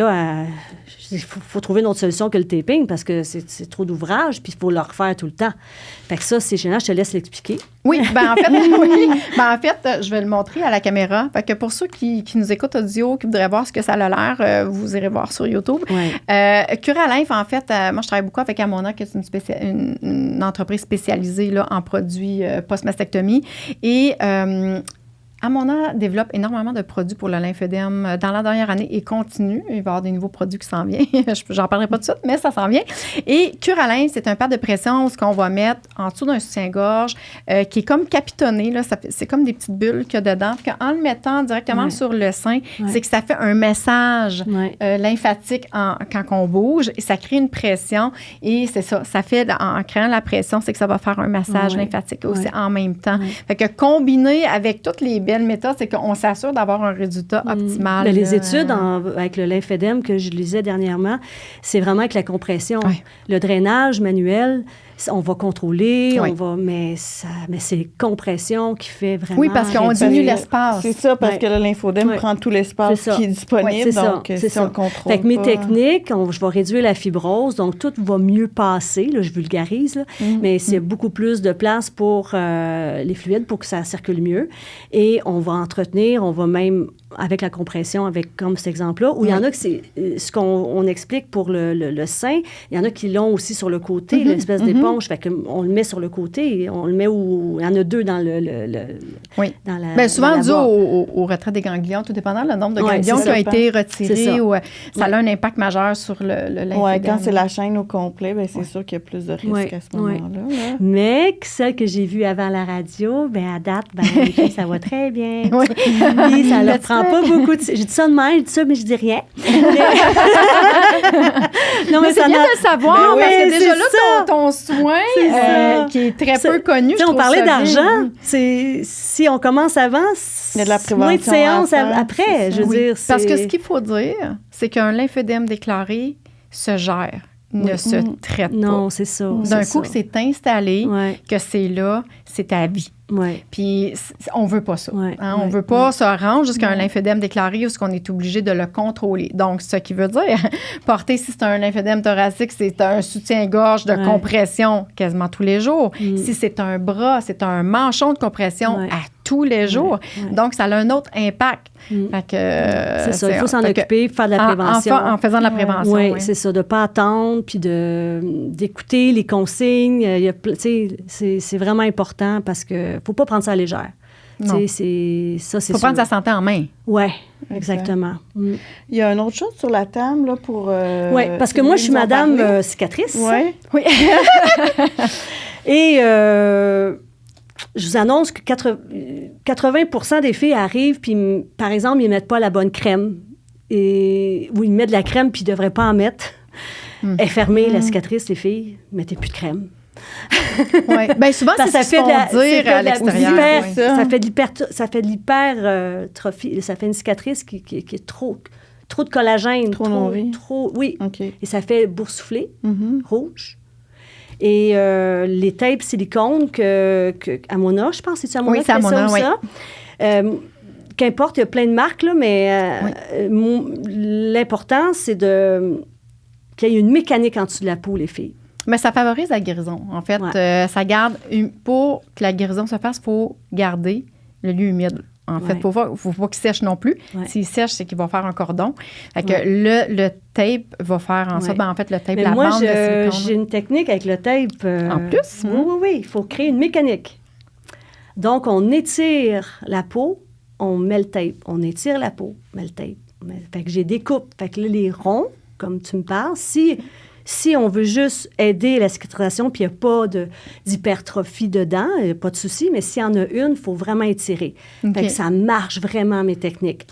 il faut trouver une autre solution que le taping parce que c'est trop d'ouvrage, puis il faut le refaire tout le temps. Fait que ça, c'est génial. Je te laisse l'expliquer. Oui, en fait, je vais le montrer à la caméra. Fait que pour ceux qui nous écoutent audio, qui voudraient voir ce que ça a l'air, vous irez voir sur YouTube. Ouais. Curalymphe, en fait, moi, je travaille beaucoup avec Amona, qui est une entreprise spécialisée là, en produits post-mastectomie. Et Amona développe énormément de produits pour le lymphœdème dans la dernière année et continue. Il va y avoir des nouveaux produits qui s'en viennent. J'en parlerai pas tout de suite, mais ça s'en vient. Et Curalymphe, c'est un pad de pression ce qu'on va mettre en dessous d'un soutien-gorge qui est comme capitonné. Là, c'est comme des petites bulles qu'il y a dedans. Puis en le mettant directement sur le sein, c'est que ça fait un message lymphatique quand on bouge et ça crée une pression. Et c'est ça. Ça fait, en créant la pression, c'est que ça va faire un massage lymphatique aussi en même temps. Fait que combiné avec toutes les belle méthode, c'est qu'on s'assure d'avoir un résultat optimal. Mais les études avec le lymphœdème que je lisais dernièrement, c'est vraiment avec la compression. Le drainage manuel, on va contrôler, mais c'est les compressions qui fait vraiment... Oui, parce qu'on diminue l'espace. C'est ça, parce que le lymphodème prend tout l'espace qui est disponible, donc si on le contrôle fait que mes techniques, je vais réduire la fibrose, donc tout va mieux passer, là, je vulgarise, là, mais c'est beaucoup plus de place pour les fluides pour que ça circule mieux. Et on va entretenir, on va même, avec la compression, comme cet exemple-là, où il y en a que c'est ce qu'on explique pour le sein, il y en a qui l'ont aussi sur le côté, l'espèce d'éponge. Fait qu'on le met sur le côté et on le met où... Il y en a deux dans dans la... Bien, souvent dû au retrait des ganglions, tout dépendant le nombre de ganglions qui ont été retirés. Ça a un impact majeur sur le lymphœdème. Oui, quand c'est la chaîne au complet, bien, c'est sûr qu'il y a plus de risques à ce moment-là. Là. Mais celle que j'ai vue avant la radio, bien, à date, ça va très bien. Puis ça leur prend pas beaucoup de... J'ai dit ça de même, je dis ça, mais je dis rien. Non, mais c'est bien de le savoir, parce que déjà là, ton soin, qui est très peu connu, on parlait d'argent. Si on commence avant, il y a de la prévention moins de séances après, je veux dire. Parce que ce qu'il faut dire, c'est qu'un lymphœdème déclaré se gère, ne se traite pas. Non, c'est ça. D'un coup que c'est installé, que c'est là, c'est à vie. Puis on veut pas ça. On veut pas se rendre jusqu'à un lymphœdème déclaré où on est obligé de le contrôler. Donc, ce qui veut dire, porter, si c'est un lymphœdème thoracique, c'est un soutien-gorge de compression quasiment tous les jours. Si c'est un bras, c'est un manchon de compression à tous les jours. Donc, ça a un autre impact. C'est ça, il faut s'en occuper, faire de la prévention. En faisant de la prévention. Oui, c'est ça, de ne pas attendre, puis d'écouter les consignes. C'est vraiment important parce que faut pas prendre ça à la légère. Il faut prendre sa santé en main. Oui, exactement. Il y a une autre chose sur la table là, pour... oui, parce que moi, je suis madame cicatrice. Oui. Et... je vous annonce que 80% des filles arrivent, puis, par exemple, ils ne mettent pas la bonne crème. Ou ils mettent de la crème, puis ils ne devraient pas en mettre. Elle est fermée, la cicatrice, les filles. Mettez plus de crème. Oui. Bien, souvent, c'est ce qu'ils font dire à l'extérieur. Ça fait de l'hypertrophie. Ça fait une cicatrice qui est trop de collagène. Trop nourrie. Oui. Okay. Et ça fait boursoufler, rouge. Et les tapes silicone que Amona, je pense, c'est Amona qui fait ça ou ça. Qu'importe, il y a plein de marques, là, mais l'important, c'est qu'il y ait une mécanique en dessous de la peau, les filles. Mais ça favorise la guérison. En fait, ça garde... Pour que la guérison se fasse, il faut garder le lieu humide. En fait, il ne faut pas qu'il sèche non plus. S'il sèche, c'est qu'il va faire un cordon. Fait que le tape va faire en sorte... En fait, le tape, la bande de silicone. J'ai une technique avec le tape. En plus? Oui. Il faut créer une mécanique. Donc, on étire la peau, on met le tape. On étire la peau, on met le tape. Fait que j'ai des coupes. Fait que là, les ronds, comme tu me parles, si on veut juste aider la cicatrisation puis il n'y a pas d'hypertrophie dedans, il n'y a pas de souci, mais s'il y en a une, il faut vraiment étirer. Fait que ça marche vraiment, mes techniques.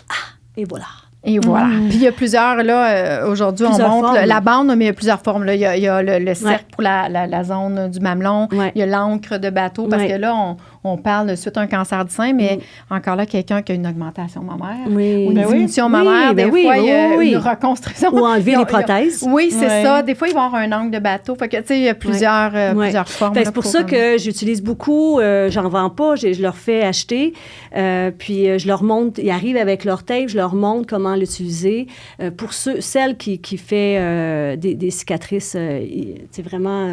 Et voilà. Et voilà. Puis il y a plusieurs, là, aujourd'hui, on montre formes. la bande, mais il y a plusieurs formes. Là. Il y a le cercle pour la zone du mamelon. Ouais. Il y a l'encre de bateau, parce que là, on parle de suite un cancer du sein, mais encore là, quelqu'un qui a une augmentation mammaire ou une diminution mammaire, des fois, il y a une reconstruction. Ou enlever les prothèses. Oui, c'est ça. Des fois, il va y avoir un angle de bateau. Fait que, tu sais, il y a plusieurs formes. C'est pour ça que j'utilise beaucoup. J'en vends pas. Je leur fais acheter. Puis, je leur montre. Ils arrivent avec leur tape. Je leur montre comment l'utiliser. Pour celles qui fait des cicatrices, c'est vraiment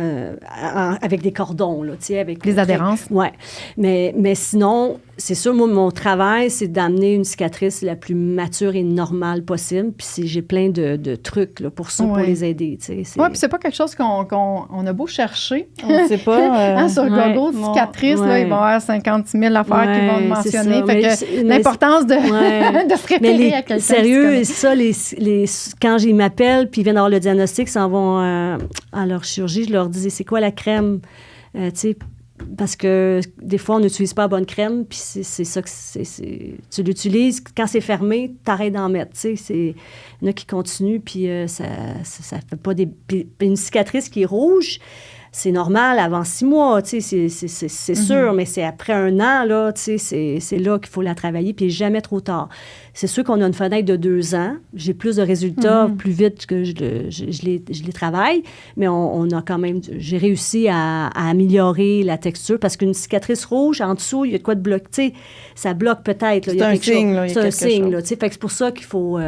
avec des cordons, là, tu sais, avec des adhérences. Oui. Mais sinon, c'est sûr, moi, mon travail, c'est d'amener une cicatrice la plus mature et normale possible. Puis j'ai plein de trucs là, pour ça, pour les aider. Oui, puis c'est pas quelque chose qu'on a beau chercher. On ne sait pas. Sur Google, cicatrice, là, il va y avoir 56 000 affaires qui vont mentionner. Fait que l'importance de se référer à quelqu'un. Sérieux, ça, quand ils m'appellent puis ils viennent avoir le diagnostic, ils s'en vont à leur chirurgie, je leur dis, c'est quoi la crème? Tu sais, parce que des fois, on n'utilise pas la bonne crème, puis c'est ça que tu l'utilises. Quand c'est fermé, t'arrêtes d'en mettre. Tu sais, il y en a qui continuent, puis ça fait pas des... Puis une cicatrice qui est rouge, c'est normal avant 6 mois, tu sais, c'est sûr, mais c'est après 1 an, là, tu sais, c'est là qu'il faut la travailler, puis jamais trop tard. C'est sûr qu'on a une fenêtre de 2 ans. J'ai plus de résultats plus vite que je les travaille, mais on a quand même... J'ai réussi à améliorer la texture, parce qu'une cicatrice rouge, en dessous, il y a de quoi de bloquer, tu sais, ça bloque peut-être. C'est un signe, là, il y a quelque chose. C'est un signe, là, tu sais, fait que c'est pour ça qu'il faut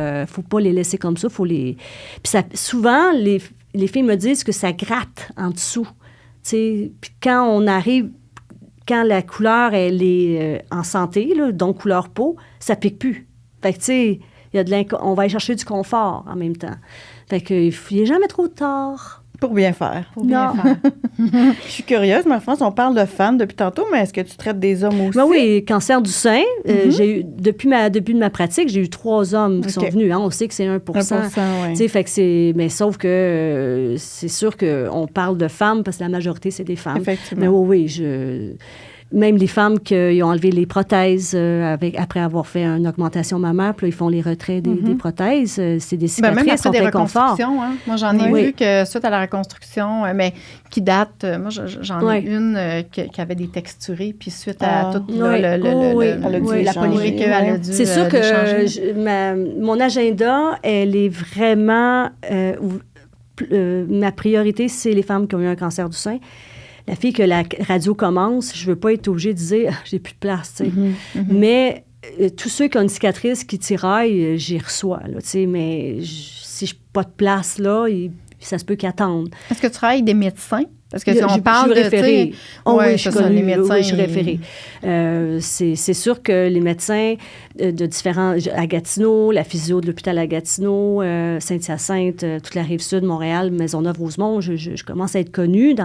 pas les laisser comme ça, faut les... Puis souvent, les filles me disent que ça gratte en dessous. Puis quand on arrive, quand la couleur, elle est en santé, là, donc couleur peau, ça pique plus. Fait que, tu sais, on va aller chercher du confort en même temps. Fait que, il n'est jamais trop tard. Pour bien faire. Bien faire. Je suis curieuse, Marie-France, on parle de femmes depuis tantôt, mais est-ce que tu traites des hommes aussi? Ben oui, cancer du sein. J'ai eu, depuis ma pratique, j'ai eu 3 hommes qui sont venus. Hein, on sait que c'est 1%. 1%, oui. Fait que mais sauf que c'est sûr qu'on parle de femmes parce que la majorité, c'est des femmes. Effectivement. Mais oui, même les femmes qui ont enlevé les prothèses après avoir fait une augmentation mammaire, puis là, ils font les retraits des prothèses. C'est des cicatrices, même sont des inconfort. reconstructions. Hein? Moi, j'en ai vu que suite à la reconstruction, mais qui date... moi, j'en ai une qui avait des texturés, puis suite à toute la polémique qu'elle a dû c'est sûr que mon agenda, elle est vraiment... ma priorité, c'est les femmes qui ont eu un cancer du sein. La fille que la radio commence, je veux pas être obligée de dire « j'ai plus de place », tu sais. Mais tous ceux qui ont une cicatrice qui tiraille, j'y reçois, là, tu sais. Mais si je n'ai pas de place, là, ça se peut qu'ils attendent. Est-ce que tu travailles avec des médecins? Parce que on parle de référé. Oui, je suis les médecins. Oui, je suis référée. C'est sûr que les médecins de différents... À Gatineau, la physio de l'hôpital à Gatineau, Saint-Hyacinthe, toute la Rive-Sud, Montréal, Maisonneuve-Rosemont, je commence à être connue.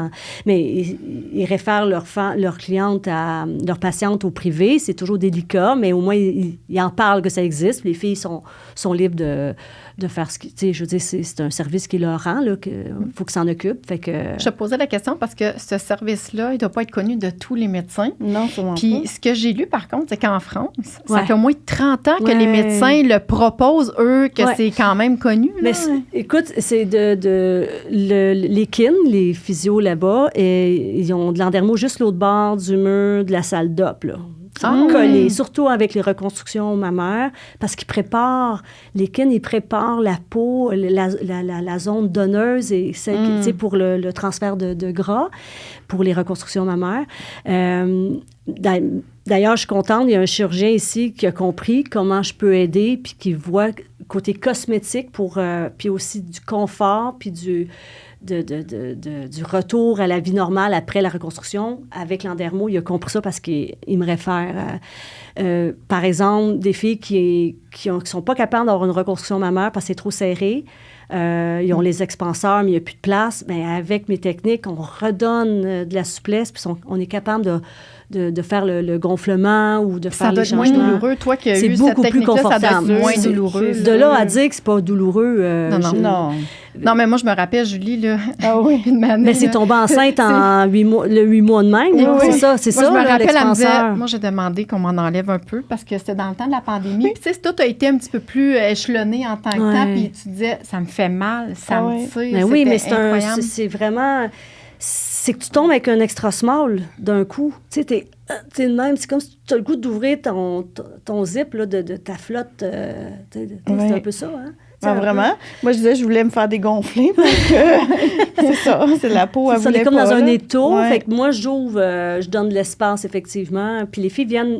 Mais ils réfèrent leurs clientes, leurs patientes au privé. C'est toujours délicat, mais au moins, ils en parlent que ça existe. Les filles sont libres de faire ce qu'ils... Tu sais, je veux dire, c'est un service qui leur rend, là, qu'il faut qu'ils s'en occupent. Fait que... Je te posais la question parce que ce service-là, il ne doit pas être connu de tous les médecins. Non, sûrement pas. Puis ce que j'ai lu, par contre, c'est qu'en France, ça fait au moins 30 ans que les médecins le proposent, eux, que c'est quand même connu. Là. Mais écoute, c'est les kin, les physios là-bas, et ils ont de l'endermo juste l'autre bord du mur de la salle d'op, là. Collés, surtout avec les reconstructions mammaires, parce qu'ils préparent, les kin, ils préparent la peau, la zone donneuse et celle qui, pour le transfert de gras, pour les reconstructions mammaires. D'ailleurs, je suis contente, il y a un chirurgien ici qui a compris comment je peux aider, puis qui voit côté cosmétique, puis aussi du confort, puis du retour à la vie normale après la reconstruction. Avec l'endermo, il a compris ça parce qu'il me réfère par exemple, des filles qui sont pas capables d'avoir une reconstruction mammaire parce que c'est trop serré. Ils ont les expanseurs, mais il n'y a plus de place. Bien, avec mes techniques, on redonne de la souplesse, puis on est capable de faire le gonflement ou de faire les changements. Ça doit être moins douloureux. Toi qui as eu cette technique-là, ça doit être moins douloureux. De là à dire que c'est pas douloureux. Non. Non, mais moi, je me rappelle, Julie, là, Ah oui. une année. Mais c'est tombé enceinte en 8 mois de même. Oui, C'est oui. ça, c'est Moi, ça, je me là, rappelle, elle me disait, l'expanseur. moi, j'ai demandé qu'on m'en enlève un peu parce que c'était dans le temps de la pandémie. Puis, tu sais, tout a été un petit peu plus échelonné en tant que Ouais. temps. Puis, tu disais, ça me fait mal, ça Ah me ouais. tire. Mais oui, mais c'était incroyable. c'est vraiment... C'est que tu tombes avec un extra small d'un coup. Tu sais, t'es de même. C'est comme si tu as le goût d'ouvrir ton zip là, de ta flotte. C'est Ouais. un peu ça, hein? Ah, Un peu. vraiment? Moi, je disais, je voulais me faire dégonfler parce que c'est ça, c'est la peau, elle C'est ça, on est voulait comme pas, dans un là. étau. Ouais. Fait que moi, j'ouvre, je donne de l'espace, effectivement. Puis les filles viennent,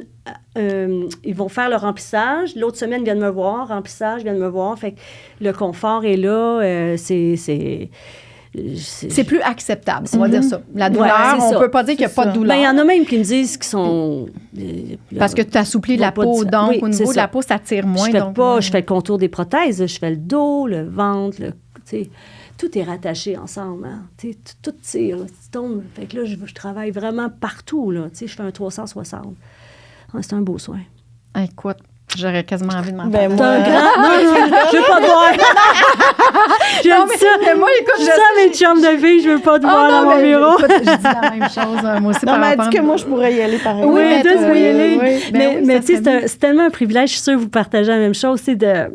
ils vont faire le remplissage. L'autre semaine, ils viennent me voir. Remplissage, ils viennent me voir. Fait que le confort est là. C'est plus acceptable, on va dire ça. La douleur, Ouais, c'est on ça. ne peut pas dire qu'il n'y a C'est pas de ça. douleur. Ben, il y en a même qui me disent qu'ils sont... Parce que tu assouplis Ils la vont pas peau, dire- donc oui, au c'est niveau de ça. la peau, ça tire moins. Je fais donc, pas, ouais. je fais le contour des prothèses, je fais le dos, le ventre, tu sais, tout est rattaché ensemble. Hein. Tu sais, tout tire, là, tu tombes. Fait que là, je travaille vraiment partout, là. Tu sais, je fais un 360. Ouais, c'est un beau soin. Écoute, j'aurais quasiment envie de m'en Ben, faire. T'as un moi, grand... Non, je veux pas te voir. J'aime Non, mais- ça. mais moi, écoute, Je je ça, mes chums de filles, je veux pas te Ah, voir non, dans mon mais bureau. écoute, je dis la même chose, moi aussi. non, par mais elle rapport dit à- que moi, je pourrais y aller pareil. Oui, mais toi, tu peux y aller. oui. Ben Mais, oui, mais ça tu sais, serait c'est tellement un privilège. Je suis sûre que vous partagez la même chose.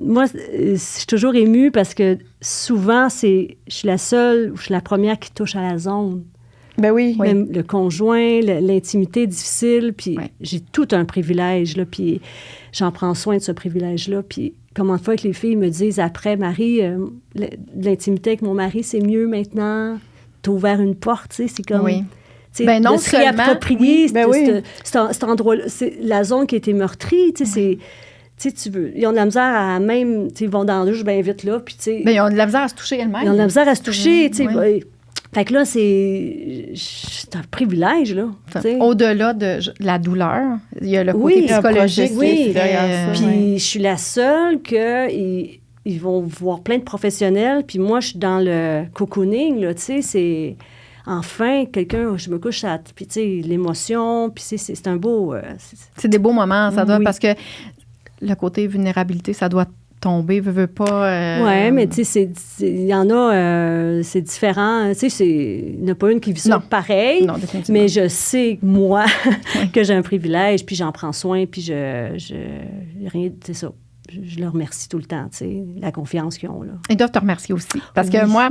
Moi, je suis toujours émue parce que souvent, je suis la seule ou je suis la première qui touche à la zone. Ben oui. Même le conjoint, l'intimité difficile, puis Ouais. j'ai tout un privilège, là, puis j'en prends soin de ce privilège-là. Puis comment de fois que les filles me disent après, Marie, l'intimité avec mon mari, c'est mieux maintenant. T'as ouvert une porte, tu sais, c'est comme... Oui. Tu sais, Ben non de se seulement- réapproprier oui, ben oui. cet endroit-là. C'est la zone qui a été meurtrie, tu sais, c'est... Tu sais, ils ont de la misère à même... Tu sais, ils vont dans la douche bien vite, là, puis tu sais... Ben, ils ont de la misère à se toucher elles-mêmes. Ils ont de la misère à se toucher, tu sais. Oui. ouais. Fait que là, c'est un privilège, là. tu sais. Au-delà de la douleur, il y a le côté Oui, psychologique. oui, derrière ça. Puis ouais. je suis la seule que ils vont voir plein de professionnels, puis moi, je suis dans le cocooning, là, tu sais, c'est... Enfin, quelqu'un, je me couche, puis tu sais, l'émotion, puis c'est un beau... C'est des beaux moments, ça doit, Oui. parce que le côté vulnérabilité, ça doit tomber, veut pas... Oui, mais tu sais, il y en a, c'est différent. Tu sais, il n'y en a pas une qui vit ça Non. pareil. Non, définitivement. Mais je sais, moi, que j'ai un privilège, puis j'en prends soin, puis rien, c'est ça. Je leur remercie tout le temps, tu sais, la confiance qu'ils ont, là. Ils doivent te remercier aussi. Parce que moi,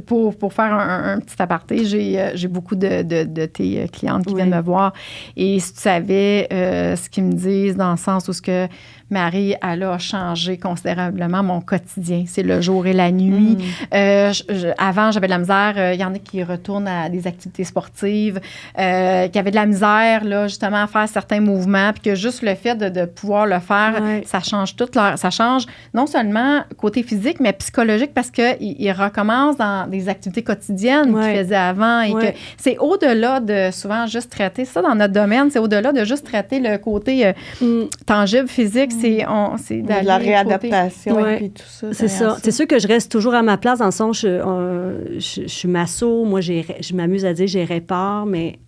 pour faire un petit aparté, j'ai beaucoup de tes clientes qui Oui. viennent me voir. Et si tu savais ce qu'ils me disent dans le sens où ce que Marie, elle a changé considérablement mon quotidien. C'est le jour et la nuit. Avant, j'avais de la misère. Il y en a qui retournent à des activités sportives, qui avaient de la misère, là, justement, à faire certains mouvements. Puis que juste le fait de pouvoir le faire, Ouais. ça change ça change non seulement côté physique, mais psychologique parce qu'ils recommencent dans des activités quotidiennes Ouais. qu'ils faisaient avant. Et Ouais. que c'est au-delà de souvent juste traiter ça dans notre domaine, c'est au-delà de juste traiter le côté tangible, physique, c'est De d'aller la côté- réadaptation Ouais. et puis tout ça. C'est derrière ça. C'est sûr que je reste toujours à ma place dans le sens, je suis masso, moi, je m'amuse à dire j'ai répare, mais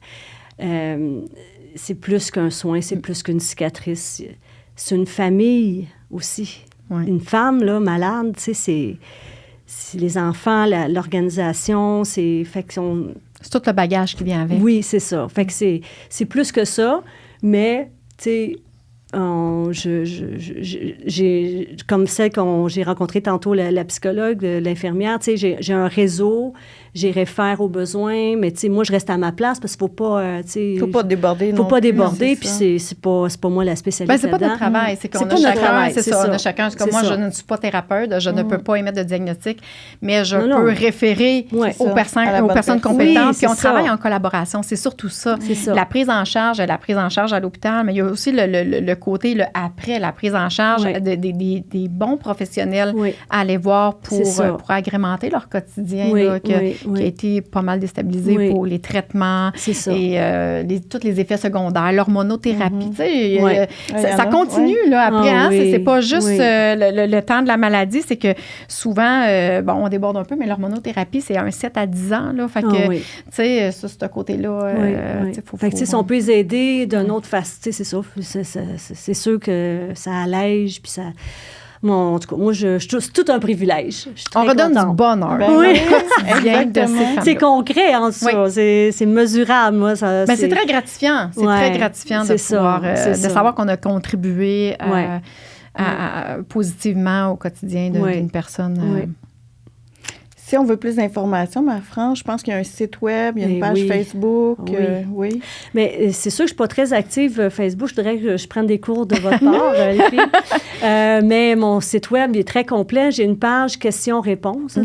c'est plus qu'un soin, c'est plus qu'une cicatrice. C'est une famille aussi. Ouais. Une femme, là, malade, tu sais, c'est les enfants, l'organisation, fait que C'est tout le bagage qui vient avec. oui, c'est ça. Fait que c'est plus que ça, mais, tu sais, comme celle que j'ai rencontrée tantôt, la psychologue, l'infirmière, tu sais, j'ai un réseau, j'ai réfère aux besoins, mais tu sais, moi, je reste à ma place parce qu'il ne faut pas, tu sais... Faut pas déborder, faut non pas plus, déborder, puis c'est ça. c'est pas moi la spécialiste Ben, c'est pas là-dedans. notre travail, c'est qu'on C'est a pas notre chacun, travail, c'est c'est ça, ça. on a chacun. Comme C'est moi, ça. je ne suis pas thérapeute, je ne peux pas émettre de diagnostic, mais je Non, peux non. référer Ouais. aux Ça, personnes, à la aux bonne personnes personne. compétentes, Oui, puis on c'est ça. travaille en collaboration, c'est surtout ça. C'est ça. La prise en charge à l'hôpital, mais il y a aussi le côté, le après, la prise en charge Oui. des bons professionnels Oui. à aller voir C'est ça. pour agrémenter leur quotidien, Oui, là, qui oui. a été pas mal déstabilisé Oui. pour les traitements C'est ça. et tous les effets secondaires, l'hormonothérapie, tu sais, Ouais. Il y en ça a, continue là, après. Ah, hein, oui, c'est pas juste oui. le temps de la maladie, c'est que souvent, on déborde un peu, mais l'hormonothérapie, c'est un 7 à 10 ans. Là, fait que, Ah, oui. tu sais, ça, ce côté-là, Oui, oui. tu sais, faut... Fait que, tu sais, si on peut les aider d'une autre façon, tu sais, c'est ça. C'est sûr que ça allège, puis ça... En tout cas, moi, c'est tout un privilège. Je suis très On redonne contente. du bonheur. Ben oui. Quotidien de ces femmes. C'est concret, en ça. Oui. C'est mesurable, moi. Ça, Ben, c'est très gratifiant. C'est très gratifiant de pouvoir, de savoir qu'on a contribué positivement au quotidien d'une personne. Oui. Si on veut plus d'informations, Marie-France, je pense qu'il y a un site web, il y a une page Facebook. Oui. Mais c'est sûr que je ne suis pas très active Facebook. Je voudrais que je prenne des cours de votre part, les filles. Mais mon site web est très complet. J'ai une page questions-réponses.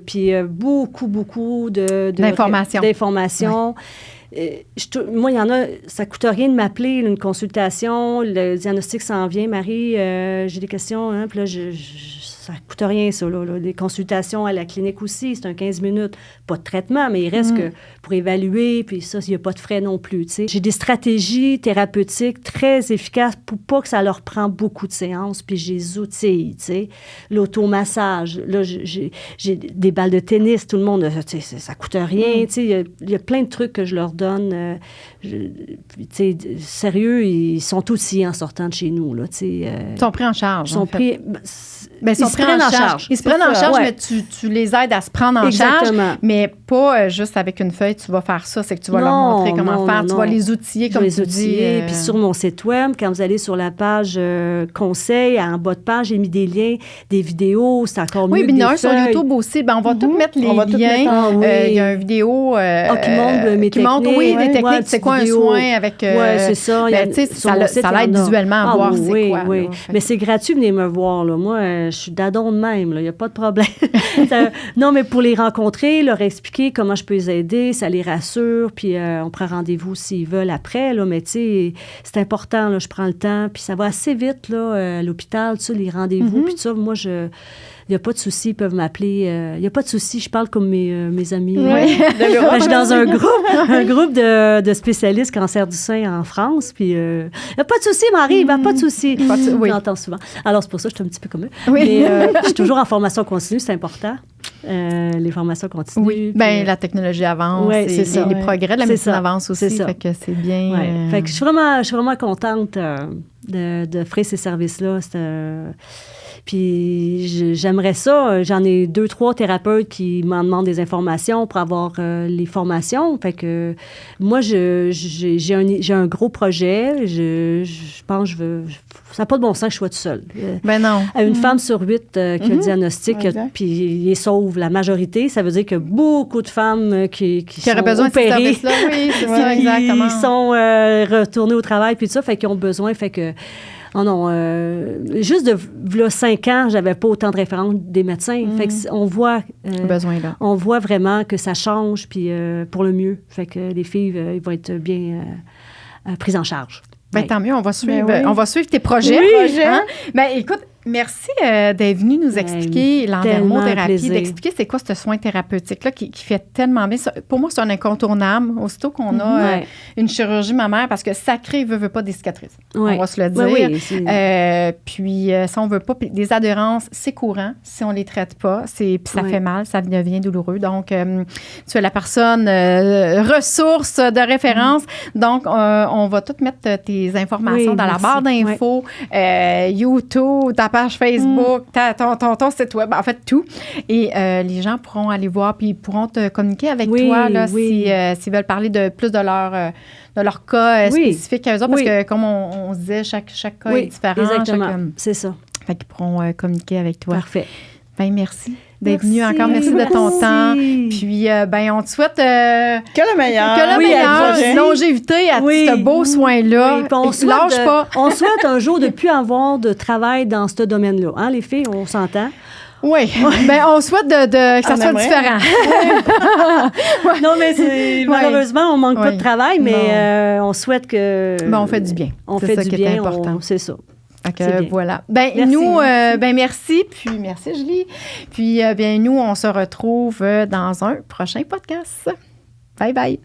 Puis beaucoup d'informations. Moi, il y en a, ça ne coûte rien de m'appeler, une consultation, le diagnostic s'en vient, Marie, j'ai des questions, hein, puis là, ça ne coûte rien, ça, là. Des consultations à la clinique aussi, c'est un 15 minutes, pas de traitement, mais il reste que pour évaluer, puis ça, il n'y a pas de frais non plus, tu sais. J'ai des stratégies thérapeutiques très efficaces pour pas que ça leur prend beaucoup de séances, puis j'ai des outils, tu sais. L'automassage, là, j'ai des balles de tennis, tout le monde, tu sais, ça coûte rien, tu sais, il y a plein de trucs que je leur donne. Tu sais, sérieux, ils sont aussi en sortant de chez nous, là, tu sais. Ils sont pris en charge. Ils se prennent en charge. Ils se prennent en charge, mais tu les aides à se prendre en charge. Mais pas juste avec une feuille, tu vas faire ça. C'est que tu vas leur montrer comment faire. Tu vas les outiller, comme tu dis. Puis sur mon site web, quand vous allez sur la page conseil, en bas de page, j'ai mis des liens, des vidéos. C'est encore mieux que des feuilles. Sur YouTube aussi. Ben, on va tout mettre les liens. Il y a une vidéo qui montre mes techniques. Oui, des techniques. C'est quoi un soin avec... Oui, c'est ça. Ça l'aide visuellement à voir c'est quoi. Oui, mais c'est gratuit, venez me voir. Moi, je suis d'adon de même, il n'y a pas de problème. Non, mais pour les rencontrer, leur expliquer comment je peux les aider, ça les rassure, puis on prend rendez-vous s'ils veulent après, là, mais tu sais, c'est important, là, je prends le temps, puis ça va assez vite, là, à l'hôpital, tu sais, les rendez-vous, puis tout ça, moi, il n'y a pas de souci, ils peuvent m'appeler. Il n'y a pas de souci, je parle comme mes amis. Oui. Je suis dans un groupe de spécialistes cancer du sein en France, puis il n'y a pas de souci, Marie, pas de souci. Oui. J'entends souvent. Alors, c'est pour ça que je suis un petit peu comme eux. Oui. Mais je suis toujours en formation continue, c'est important. Les formations continues. Oui, bien, la technologie avance, c'est ça. Les progrès de la médecine avancent aussi, fait que c'est bien... Fait que je suis vraiment contente d'offrir ces services-là. Puis j'aimerais ça. J'en ai 2-3 thérapeutes qui m'en demandent des informations pour avoir les formations. Fait que moi, j'ai un gros projet. Je pense que ça n'a pas de bon sens que je sois toute seule. Ben non. Une femme sur 8 qui a le diagnostic, puis il les sauve la majorité. Ça veut dire que beaucoup de femmes qui sont besoin opérées, de ces services-là, oui, c'est ça, exactement. Ils sont retournés au travail, puis tout ça, fait qu'ils ont besoin, fait que... Oh non, juste de 5 ans, j'avais pas autant de références des médecins. Fait qu'on voit, on voit vraiment que ça change, puis pour le mieux. Fait que les filles, ils vont être bien prises en charge. Ben, tant mieux, on va suivre tes projets. Oui. Hein? Ben, écoute, merci d'être venu nous expliquer l'endermothérapie, d'expliquer c'est quoi ce soin thérapeutique-là qui fait tellement bien. Pour moi, c'est un incontournable, aussitôt qu'on a une chirurgie mammaire, parce que sacré veut pas des cicatrices. On va se le dire. Puis, si on veut pas, des adhérences, c'est courant si on les traite pas. Puis ça fait mal, ça devient douloureux. Donc, tu es la personne ressource de référence. Donc, on va tout mettre tes informations dans la barre d'infos, YouTube, ta page Facebook, ton site web, en fait, tout. Et les gens pourront aller voir, puis ils pourront te communiquer avec toi là, s'ils veulent parler plus de leur cas spécifique à eux autres, parce que, comme on se disait, chaque cas est différent. Exactement, c'est ça. Fait qu'ils pourront communiquer avec toi. Parfait. Bien, merci d'être venu encore. Merci de ton temps. Puis, on te souhaite... que le meilleur. Que le meilleur. Longévité à ce beau soin-là. Lâche pas. On souhaite un jour de ne plus avoir de travail dans ce domaine-là. Hein, les filles, on s'entend? Oui. Bien, on souhaite que ça soit différent. Non, mais malheureusement, on manque pas de travail, mais on souhaite que... on fait du bien. On fait du bien. C'est ça. Okay, voilà. Ben, merci, nous, merci. Puis, merci, Julie. Puis, nous, on se retrouve dans un prochain podcast. Bye bye.